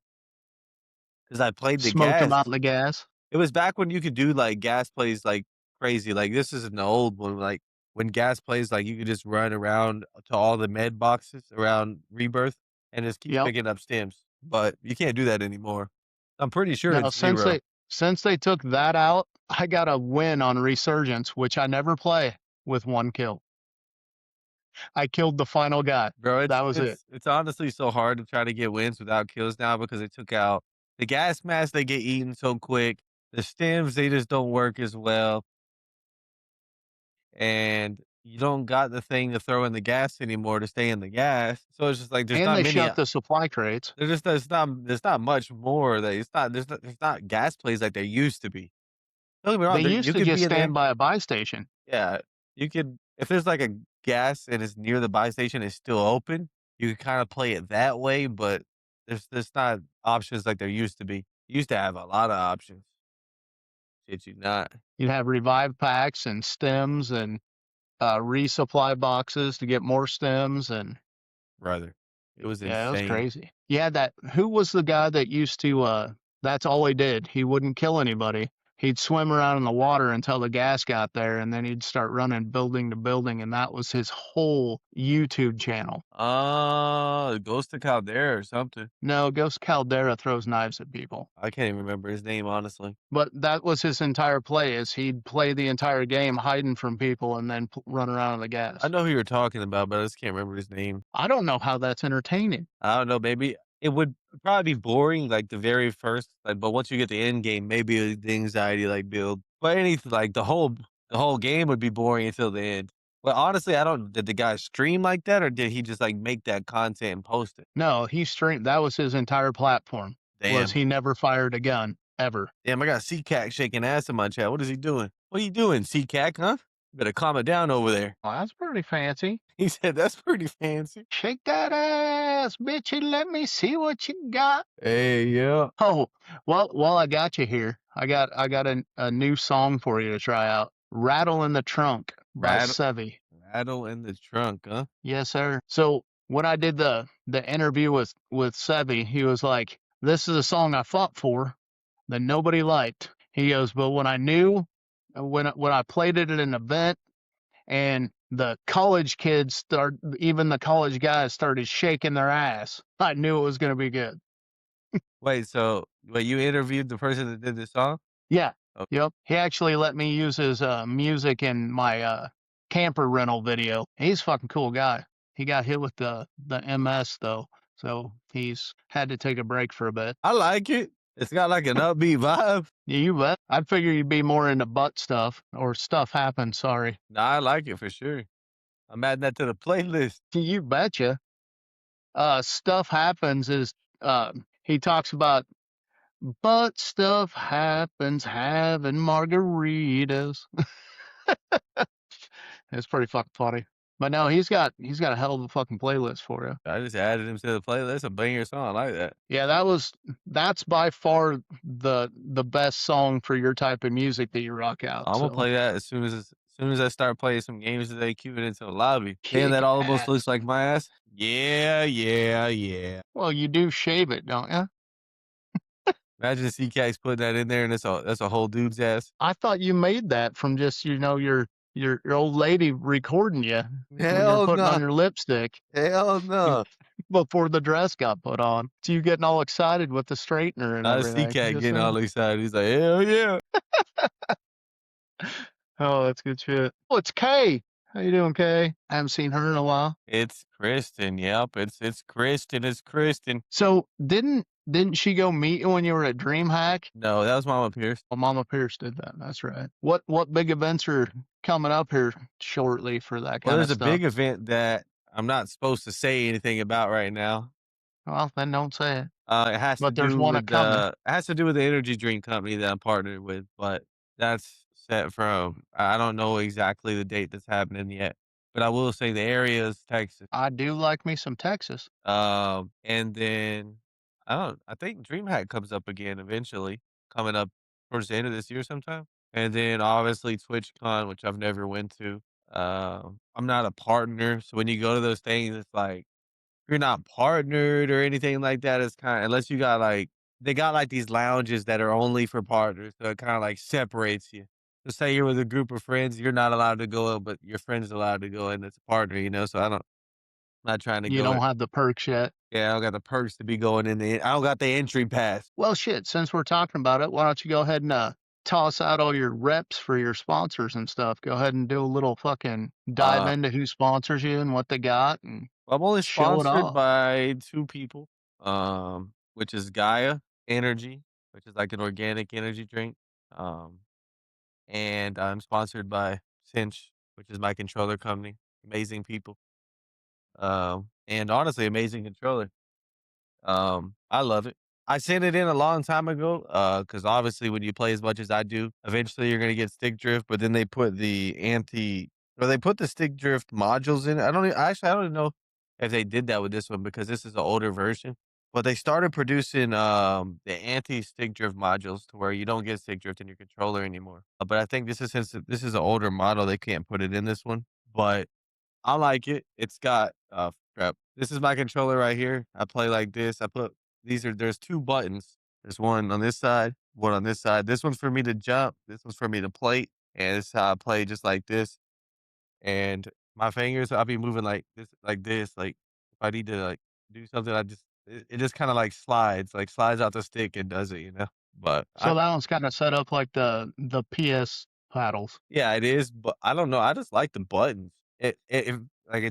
because I played the Smoked them gas. out in the gas. It was back when you could do like gas plays like crazy. Like this is an old one. Like when gas plays, like you could just run around to all the med boxes around Rebirth and just keep Yep. picking up stims. But you can't do that anymore. I'm pretty sure No, it's 0. since they took that out, I got a win on Resurgence, which I never play with one kill. I killed the final guy. Bro, That was it. it's honestly so hard to try to get wins without kills now because they took out the gas masks, they get eaten so quick. The stims, they just don't work as well. And you don't got the thing to throw in the gas anymore to stay in the gas. So it's just like there's And not they many shut the supply crates. there's not much more that there's not gas plays like there used to be. Don't get me wrong, They there used you to could be just in there. stand by a buy station. Yeah. You could if there's like a gas and it's near the buy station, it's still open, you could kind of play it that way, but there's not options like there used to be. You used to have a lot of options. Did you not, You'd have revive packs and stems and resupply boxes to get more stems. And brother? It was yeah, it was insane. crazy. Yeah, who was the guy that used to, that's all he did. He wouldn't kill anybody. He'd swim around in the water until the gas got there, and then he'd start running building to building, and that was his whole YouTube channel. Ghost of Caldera or something. No, Ghost Caldera throws knives at people. I can't even remember his name, honestly. But that was his entire play, is he'd play the entire game hiding from people and then run around in the I gas. know who you're talking about, but I just can't remember his name. I don't know how that's entertaining. I don't know, maybe it would probably be boring, like, the very first, like, but once you get the end game, maybe the anxiety, like, build. But anything like, the whole game would be boring until the end. But honestly, I don't did the guy stream like that, or did he just, like, make that content and post it? No, he streamed. That was his entire platform. Was Damn. he never fired a gun ever? Damn, I got CCAC shaking ass in my chat. What is he doing? What are you doing, CCAC, huh? You better calm it down over there. Well, that's pretty fancy. He said, "That's pretty fancy." Shake that ass, bitch, and let me see what you got. Hey, yeah. Oh, well, while I got you here, I got a new song for you to try out. Rattle in the Trunk by Rattle Sevi. rattle in the trunk, huh? Yes, sir. So when I did the interview with Sevi, he was like, "This is a song I fought for that nobody liked." He goes, "But when I knew when I played it at an event and the college kids even the college guys started shaking their ass, I knew it was going to be good." Wait, you interviewed the person that did this song? Yeah. Oh, Yep. He actually let me use his music in my camper rental video. He's a fucking cool guy. He got hit with the MS though, so he's had to take a break for a bit. I like it. It's got like an upbeat vibe. Yeah, you bet. I'd figure you'd be more into butt stuff or stuff happens. Sorry. Nah, I like it for sure. I'm adding that to the playlist. You betcha. Stuff happens is he talks about but stuff happens having margaritas. It's pretty fucking funny. But no, he's got a hell of a fucking playlist for you. I just added him to the playlist. A banger song. I like that. Yeah, that's by far the best song for your type of music that you rock out. I'm gonna So play that as soon as I start playing some games today. Cue it into the lobby. Damn, kick that almost looks ass. like my ass. Yeah, yeah, yeah. Well, you do shave it, don't you? Imagine CK's putting that in there, and that's a whole dude's ass. I thought you made that from just your old lady recording you when you're Hell putting on no. your lipstick Hell no. before the dress got put on. So you getting all excited with the straightener and I everything. see cat Just getting saying. all excited. He's like, hell yeah. Oh, that's good shit. Oh, it's Kay. How you doing, Kay? I haven't seen her in a while. It's Kristen. Yep, it's Kristen. It's Kristen. So didn't she go meet you when you were at DreamHack? No, that was Mama Pierce. Well, Mama Pierce did that. That's right. What big events are coming up here shortly for that Well, kind of there's a stuff? big event that I'm not supposed to say anything about right now. Well, then don't say it. It has to But there's do one a with coming. the energy drink company that I'm partnered with, but that's set from I don't know exactly the date that's happening yet, but I will say the area is Texas. I do like me some Texas. And then I think DreamHack comes up again eventually, coming up towards the end of this year sometime. And then obviously TwitchCon, which I've never went to. I'm not a partner, so when you go to those things, it's like you're not partnered or anything like that. It's kind of unless you got like they got like these lounges that are only for partners, so it kind of like separates you. So say you're with a group of friends, you're not allowed to go, but your friend's allowed to go, and it's a partner, you know. So not trying to You go. don't have the perks yet. Yeah, I don't got the perks to be going in the I don't got the entry pass. Well, shit, since we're talking about it, why don't you go ahead and toss out all your reps for your sponsors and stuff? Go ahead and do a little fucking dive Uh, into who sponsors you and what they got and I'm only show it sponsored off. by 2 people, which is Gaia Energy, which is like an organic energy drink, um, and I'm sponsored by Cinch, which is my controller company. Amazing people, and honestly, amazing controller. I love it. I sent it in a long time ago, because obviously when you play as much as I do, eventually you're gonna get stick drift, but then they put they put the stick drift modules in it. I don't even know if they did that with this one because this is an older version. But they started producing the anti stick drift modules to where you don't get stick drift in your controller anymore. But I think since this is an older model, they can't put it in this one. But I like it. It's got crap. This is my controller right here. I play like this. There's 2 buttons. There's one on this side, one on this side. This one's for me to jump. This one's for me to plate. And this is how I play just like this. And my fingers, I'll be moving like this, like this. Like if I need to like do something, it just kind of like slides out the stick and does it, you know. But So that one's kind of set up like the PS paddles. yeah, it is. But I don't know. I just like the buttons. It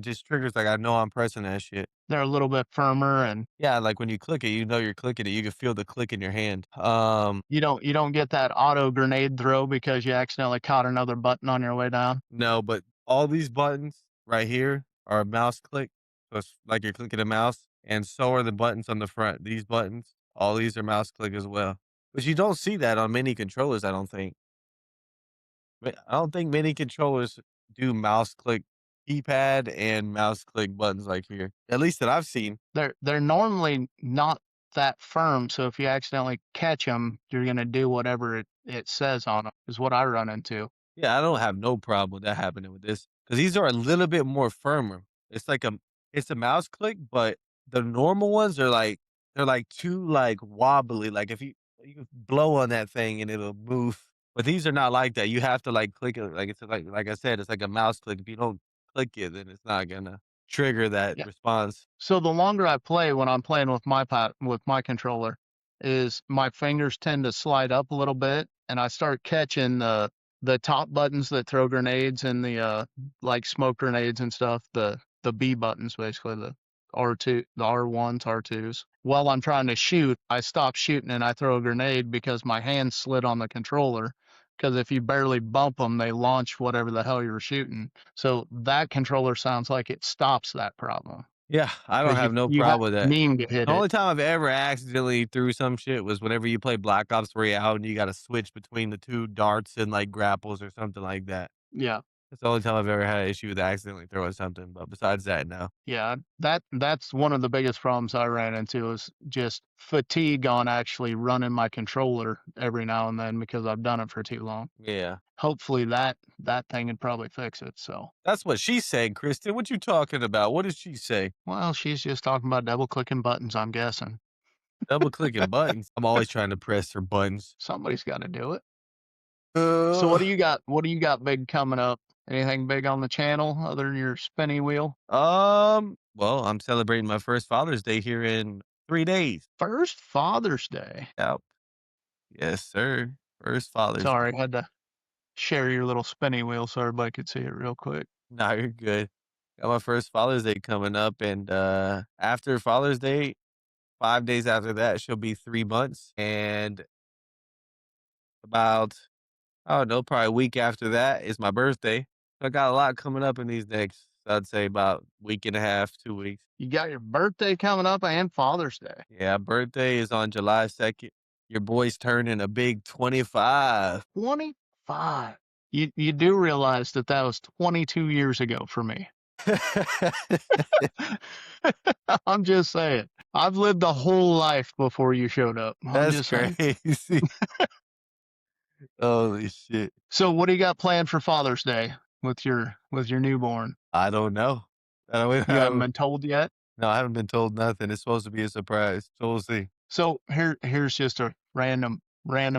just triggers like I know I'm pressing that shit. They're a little bit firmer and Yeah, like, when you click it, you know you're clicking it, you can feel the click in your hand. you don't get that auto grenade throw because you accidentally caught another button on your way down. No, but all these buttons right here are a mouse click, so it's like you're clicking a mouse, and so are the buttons on the front. These buttons, all these are mouse click as well, but you don't see that on many controllers, I don't think. I don't think many controllers do mouse click keypad and mouse click buttons like here, at least that I've seen. They're normally not that firm, so if you accidentally catch them, you're gonna do whatever it says on them. Is what I run into. Yeah, I don't have no problem with that happening with this because these are a little bit more firmer. It's a mouse click, but the normal ones are they're like too like wobbly. Like if you can blow on that thing and it'll move. But these are not like that. You have to like click it like it's like I said, it's like a mouse click. If you don't click it, then it's not gonna trigger that Yeah. response. So the longer I play when I'm playing with my controller, is my fingers tend to slide up a little bit, and I start catching the top buttons that throw grenades and the like smoke grenades and stuff. The B buttons basically the R2, the R1s, R2s. While I'm trying to shoot, I stop shooting and I throw a grenade because my hand slid on the controller. Because if you barely bump them, they launch whatever the hell you're shooting. So that controller sounds like it stops that problem Yeah, I don't because have no you have problem with that. mean to hit The it. only time I've ever accidentally threw some shit was whenever you play Black Ops Royale and you gotta switch between the 2 darts and, like, grapples or something like that. Yeah, That's the only time I've ever had an issue with accidentally throwing something, but besides that, no. yeah. That's one of the biggest problems I ran into is just fatigue on actually running my controller every now and then because I've done it for too long. Yeah. Hopefully that thing would probably fix it. So, That's what she said, Kristen. What you talking about? What did she say? well, she's just talking about double clicking buttons, I'm guessing. Double clicking buttons. I'm always trying to press her buttons. Somebody's got to do it. So what Uh, do you got? What do you got big coming up? Anything big on the channel other than your spinny wheel? well, I'm celebrating my first Father's Day here in 3 days. First Father's Day. Yep. Yes, sir. First Father's Sorry, Day. had to share your little spinny wheel so everybody could see it real quick. Nah, you're good. Got my first Father's Day coming up, and, after Father's Day, 5 days after that, she'll be 3 months, and about, I don't know, probably a week after that is my birthday. So I got a lot coming up in these next, I'd say about week and a half, 2 weeks. You got your birthday coming up and Father's Day. Yeah, birthday is on July 2nd. Your boy's turning a big 25. 25. You do realize that that was 22 years ago for me. I'm just saying. I've lived a whole life before you showed up. I'm That's just saying. crazy. Holy shit. So what do you got planned for Father's Day with your newborn? I don't know. I don't, You I haven't don't been told yet? no, I haven't been told nothing. It's supposed to be a surprise, so we'll see. So here's just a random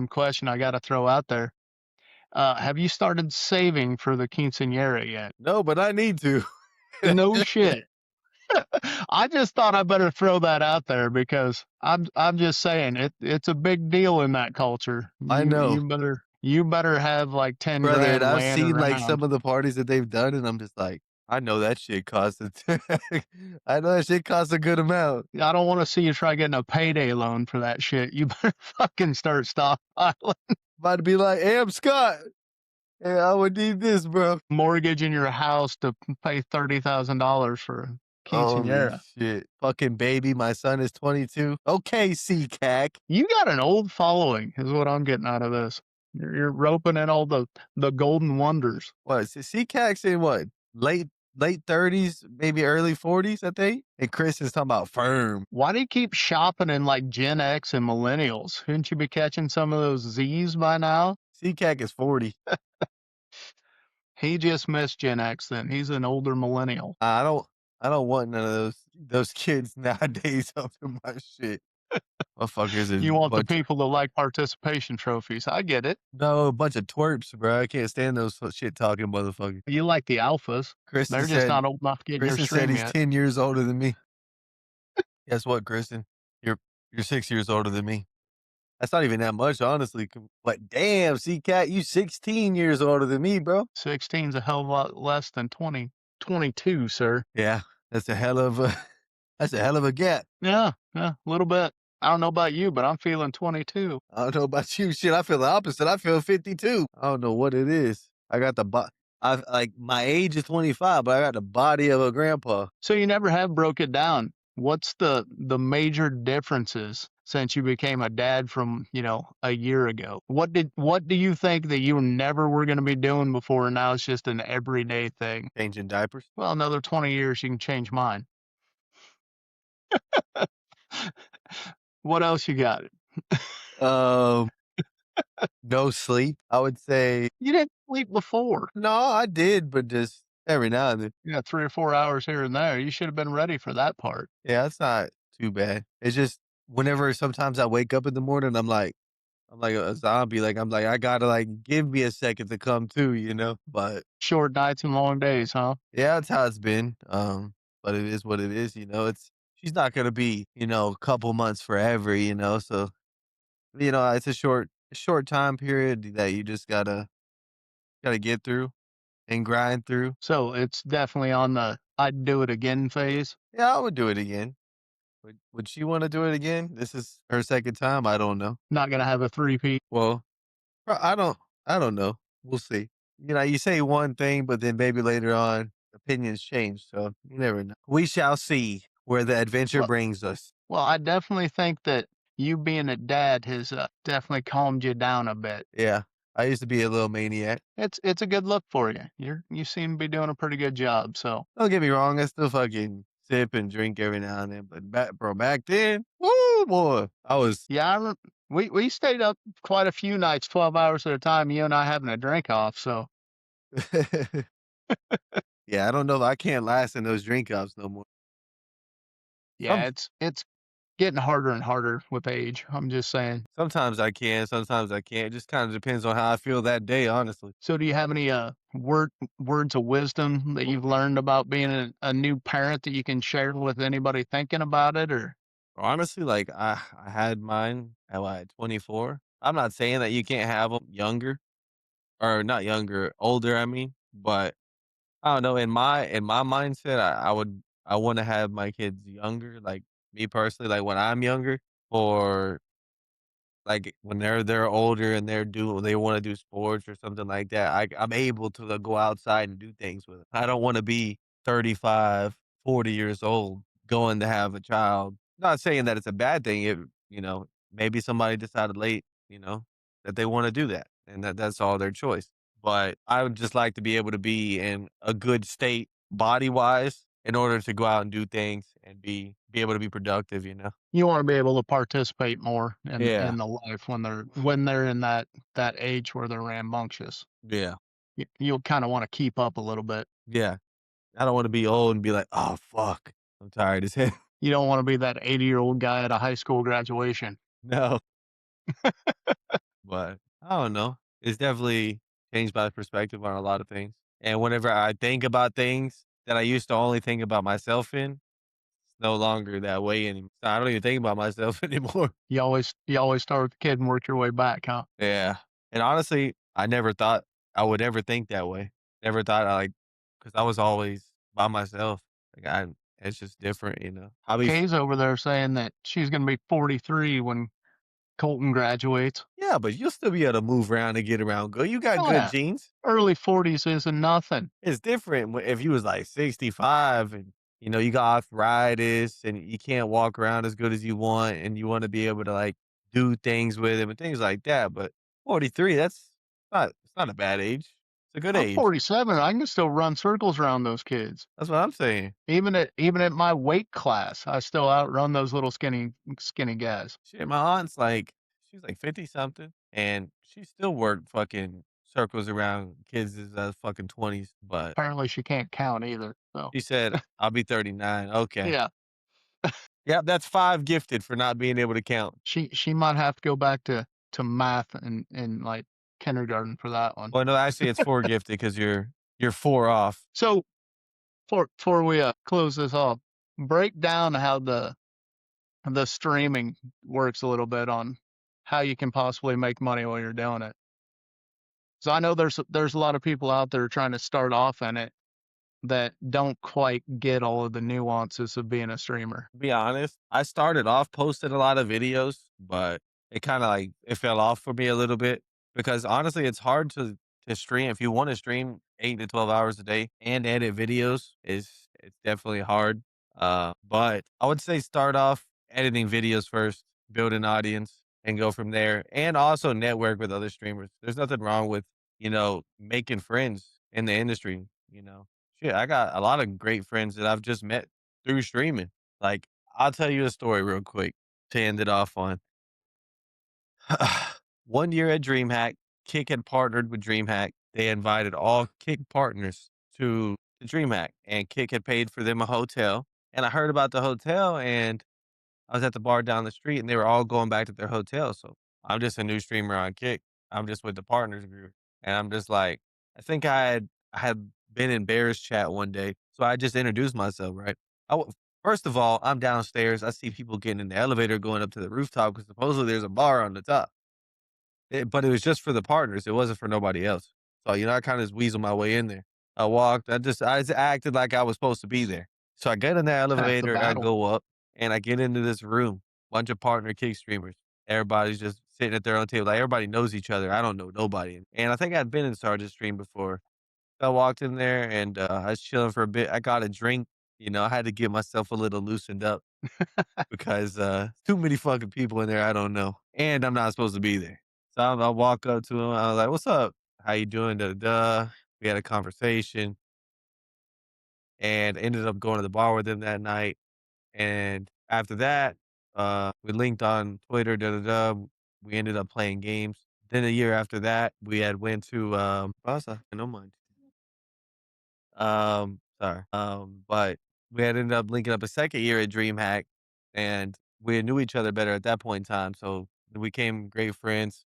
question I got to throw out there. Have you started saving for the quinceañera yet? No, but I need to. No shit. I just thought I better throw that out there because I'm just saying it's a big deal in that culture. I know. You better have like 10 Brother, and grand I've laying seen, like, around. some of the parties that they've done, and I'm just like, "I know that shit costs a I know that shit costs a good amount." I don't want to see you try getting a payday loan for that shit. You better fucking start stockpiling. About to be like, "Hey, I'm Scott. Hey, I would need this, bro." Mortgaging your house to pay $30,000 for a Holy quinceañera. shit. Fucking baby, my son is 22. Okay, CCAC. You got an old following, is what I'm getting out of this. You're roping in all the golden wonders. What, CCAC's in what? Late 30s, maybe early 40s, I think? And Chris is talking about firm. Why do you keep shopping in like Gen X and millennials? Shouldn't you be catching some of those Z's by now? CCAC is 40. He just missed Gen X then. He's an older millennial. I don't I don't want none of those kids nowadays up in my shit. Motherfuckers is You want the bunch of people that like participation trophies. I get it. no, a bunch of twerps, bro. I can't stand those shit talking motherfuckers. You like the alphas. Kristen They're just said not old enough to get in your Kristen said stream he's yet. 10 years older than me. Guess what, Kristen? You're you're 6 years older than me. That's not even that much, honestly. But damn, C-Cat, you 16 years older than me, bro. 16's a hell of a lot less than 20. 22, sir. Yeah, that's a hell of a that's a hell of a gap. Yeah, a little bit. I don't know about you, but I'm feeling 22. I don't know about you. Shit, I feel the opposite. I feel 52. I don't know what it is. I got the I like my age is 25, but I got the body of a grandpa. So you never have broke it down. What's the major differences since you became a dad from, a year ago? What do you think that you never were going to be doing before and now it's just an everyday thing? Changing diapers. Well, another 20 years you can change mine. What else you got? Um, no sleep. I would say You didn't sleep before. no, I did, but just every now and then. You got 3 or 4 hours here and there. You should have been ready for that part. Yeah, it's not too bad. It's just whenever sometimes I wake up in the morning, I'm like a zombie. Like I'm like I gotta like give me a second to come to, you know. But Short nights and long days, huh? yeah, that's how it's been. But it is what it is, you know. It's she's not gonna be, a couple months forever, you know. So it's a short time period that you just gotta get through and grind through. So it's definitely on the I'd do it again phase. Yeah, I would do it again. Would she want to do it again? This is her second time. I don't know. Not gonna have a three-peat. Well, I don't know. We'll see. You say one thing, but then maybe later on opinions change. So you never know. We shall see where the adventure Well, brings us. well, I definitely think that you being a dad has definitely calmed you down a bit. Yeah, I used to be a little maniac. It's a good look for you. You seem to be doing a pretty good job. So Don't get me wrong. I still fucking sip and drink every now and then. But back then, woo boy, I was. yeah, we stayed up quite a few nights, 12 hours at a time. You and I having a drink off. So Yeah, I don't know. I can't last in those drink ups no more. yeah, Some it's getting harder and harder with age. I'm just saying. Sometimes I can, sometimes I can't. It just kind of depends on how I feel that day, honestly. So do you have any words of wisdom that you've learned about being a new parent that you can share with anybody thinking about it or Honestly, like I had mine at 24. I'm not saying that you can't have them younger, or not younger, older, I mean, but I don't know, in my mindset, I wanna have my kids younger, like, me personally, like, when I'm younger, or like, when they're older and they wanna do sports or something like that, I'm able to, go outside and do things with 'em. I don't wanna be 35, 40 years old going to have a child. Not saying that it's a bad thing, maybe somebody decided late, that they wanna do that, and that's all their choice. But I would just like to be able to be in a good state body-wise in order to go out and do things and be able to be productive, you know? You wanna be able to participate more Yeah, in the life when they're in that age where they're rambunctious. yeah, You'll kinda wanna keep up a little bit. yeah. I don't wanna be old and be like, "Oh, fuck. I'm tired as hell." You don't wanna be that 80-year-old guy at a high school graduation. No, but I don't know. It's definitely changed my perspective on a lot of things, and whenever I think about things that I used to only think about myself in, it's no longer that way anymore. I don't even think about myself anymore. You always start with the kid and work your way back, huh? Yeah, and honestly, I never thought I would ever think that way. Never thought because I was always by myself. It's just different, you know? I'll be Kay's over there saying that she's gonna be 43 when Colton graduates. Yeah, but you'll still be able to move around and get around good. You got Oh, good yeah. genes. Early 40s isn't nothing. It's different if you was like 65 and you got arthritis and you can't walk around as good as you want and you want to be able to like do things with him and things like that. But 43, it's not a bad age. It's a good I'm age. 47, I can still run circles around those kids. That's what I'm saying. Even at my weight class, I still outrun those little skinny guys. Shit, my aunt's like she's like 50 something and she still worked fucking circles around kids as fucking 20s, but Apparently, she can't count either, so she said, "I'll be 39." Okay. yeah, Yep, that's 5 gifted for not being able to count. she might have to go back to math and, like, kindergarten for that one. Well, no, actually, it's 4 gifted because you're 4 off. So, before we, close this off, break down how the streaming works a little bit on how you can possibly make money while you're doing it. So I know there's a lot of people out there trying to start off in it that don't quite get all of the nuances of being a streamer. To be honest, I started off posting a lot of videos, but it kinda, like it fell off for me a little bit because, honestly, it's hard to stream. If you wanna stream 8 to 12 hours a day and edit videos, it's definitely hard, but I would say start off editing videos first, build an audience, and go from there, and also network with other streamers. There's nothing wrong with, making friends in the industry, you know? Shit, I got a lot of great friends that I've just met through streaming. Like, I'll tell you a story real quick to end it off on. One year at DreamHack, Kick had partnered with DreamHack. They invited all Kick partners to the DreamHack, and Kick had paid for them a hotel. And I heard about the hotel, and I was at the bar down the street, and they were all going back to their hotel. So I'm just a new streamer on Kick. I'm just with the partners group, and I'm just like, I had been in Bears chat one day, so I just introduced myself. Right. First of all, I'm downstairs. I see people getting in the elevator going up to the rooftop because supposedly there's a bar on the top. But it was just for the partners. It wasn't for nobody else. So, I kinda just weaseled my way in there. I just acted like I was supposed to be there. So I get in the Half the elevator, I battle. go up, and I get into this room, bunch of partner kick streamers. Everybody's just sitting at their own table, like, everybody knows each other. I don't know nobody. And I think I'd been in Sergeant's stream before. I walked in there and, I was chilling for a bit. I got a drink, I had to get myself a little loosened up because, too many fucking people in there I don't know, and I'm not supposed to be there. So I walk up to him, I was like, "What's up? How you doing? Da, da, da." We had a conversation and ended up going to the bar with him that night, and after that, we linked on Twitter, da, da, da. We ended up playing games. Then a year after that, we had went to, Plaza, no mind. Sorry. But we had ended up linking up a second year at DreamHack, and we knew each other better at that point in time, so we became great friends.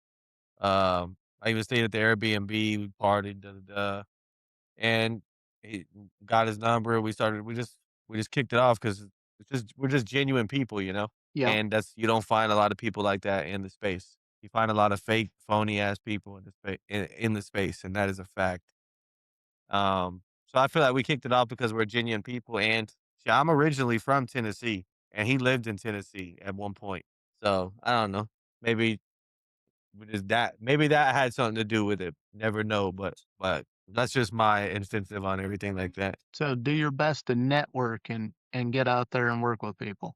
I even stayed at the Airbnb, we partied, da, da, da, and he got his number. We just kicked it off because we're just genuine people, Yep. and you don't find a lot of people like that in the space. You find a lot of fake, phony ass people in the space, and that is a fact. So I feel like we kicked it off because we're genuine people, and see, I'm originally from Tennessee, and he lived in Tennessee at one point. So I don't know. Maybe maybe that had something to do with it. Never know, but that's just my incentive on everything like that. So do your best to network and get out there and work with people.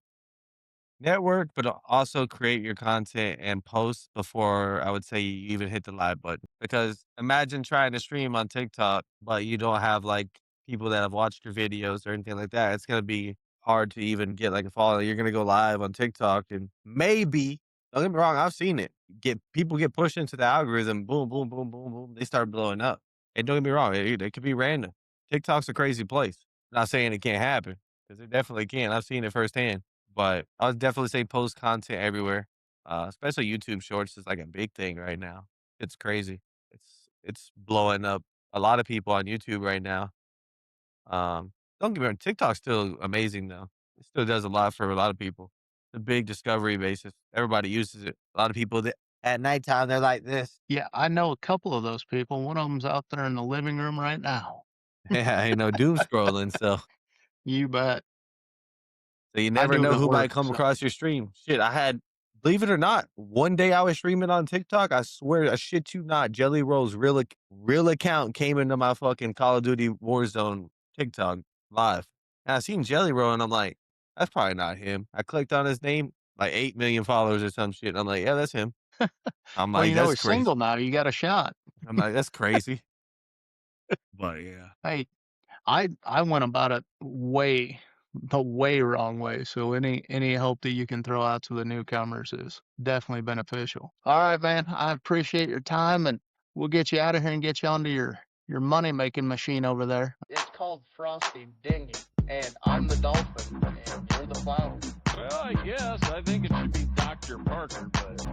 Network, but also create your content and post before I would say you even hit the live button. Because imagine trying to stream on TikTok, but you don't have like people that have watched your videos or anything like that. It's gonna be hard to even get like a follower. You're gonna go live on TikTok and maybe, don't get me wrong, I've seen it. Get people get pushed into the algorithm, boom, boom, boom, boom, boom. They start blowing up. And don't get me wrong, it could be random. TikTok's a crazy place. Not saying it can't happen, because it definitely can. I've seen it firsthand. But I would definitely say post content everywhere, especially YouTube Shorts is like a big thing right now. It's crazy. It's blowing up a lot of people on YouTube right now. Don't get me wrong, TikTok's still amazing though. It still does a lot for a lot of people. The big discovery basis. Everybody uses it. A lot of people that at nighttime they're like this. Yeah, I know a couple of those people. One of them's out there in the living room right now. Yeah, doom scrolling. You bet. So you I never do it know at who work, might come so across your stream. Shit, I had, believe it or not, one day I was streaming on TikTok. I swear, I shit you not, Jelly Roll's real account came into my fucking Call of Duty Warzone TikTok live. And I seen Jelly Roll and I'm like, that's probably not him. I clicked on his name, like 8 million followers or some shit. And I'm like, yeah, that's him. I'm well, like, you know that's he's crazy. single now, you got a shot. I'm like, that's crazy. But yeah. Hey, I went about it the way wrong way. So any help that you can throw out to the newcomers is definitely beneficial. All right, man. I appreciate your time, and we'll get you out of here and get you onto your money making machine over there. It's called Frosty Dinghy, and I'm the dolphin, and you're the flounder. Well, I guess I think it should be Dr. Parker, but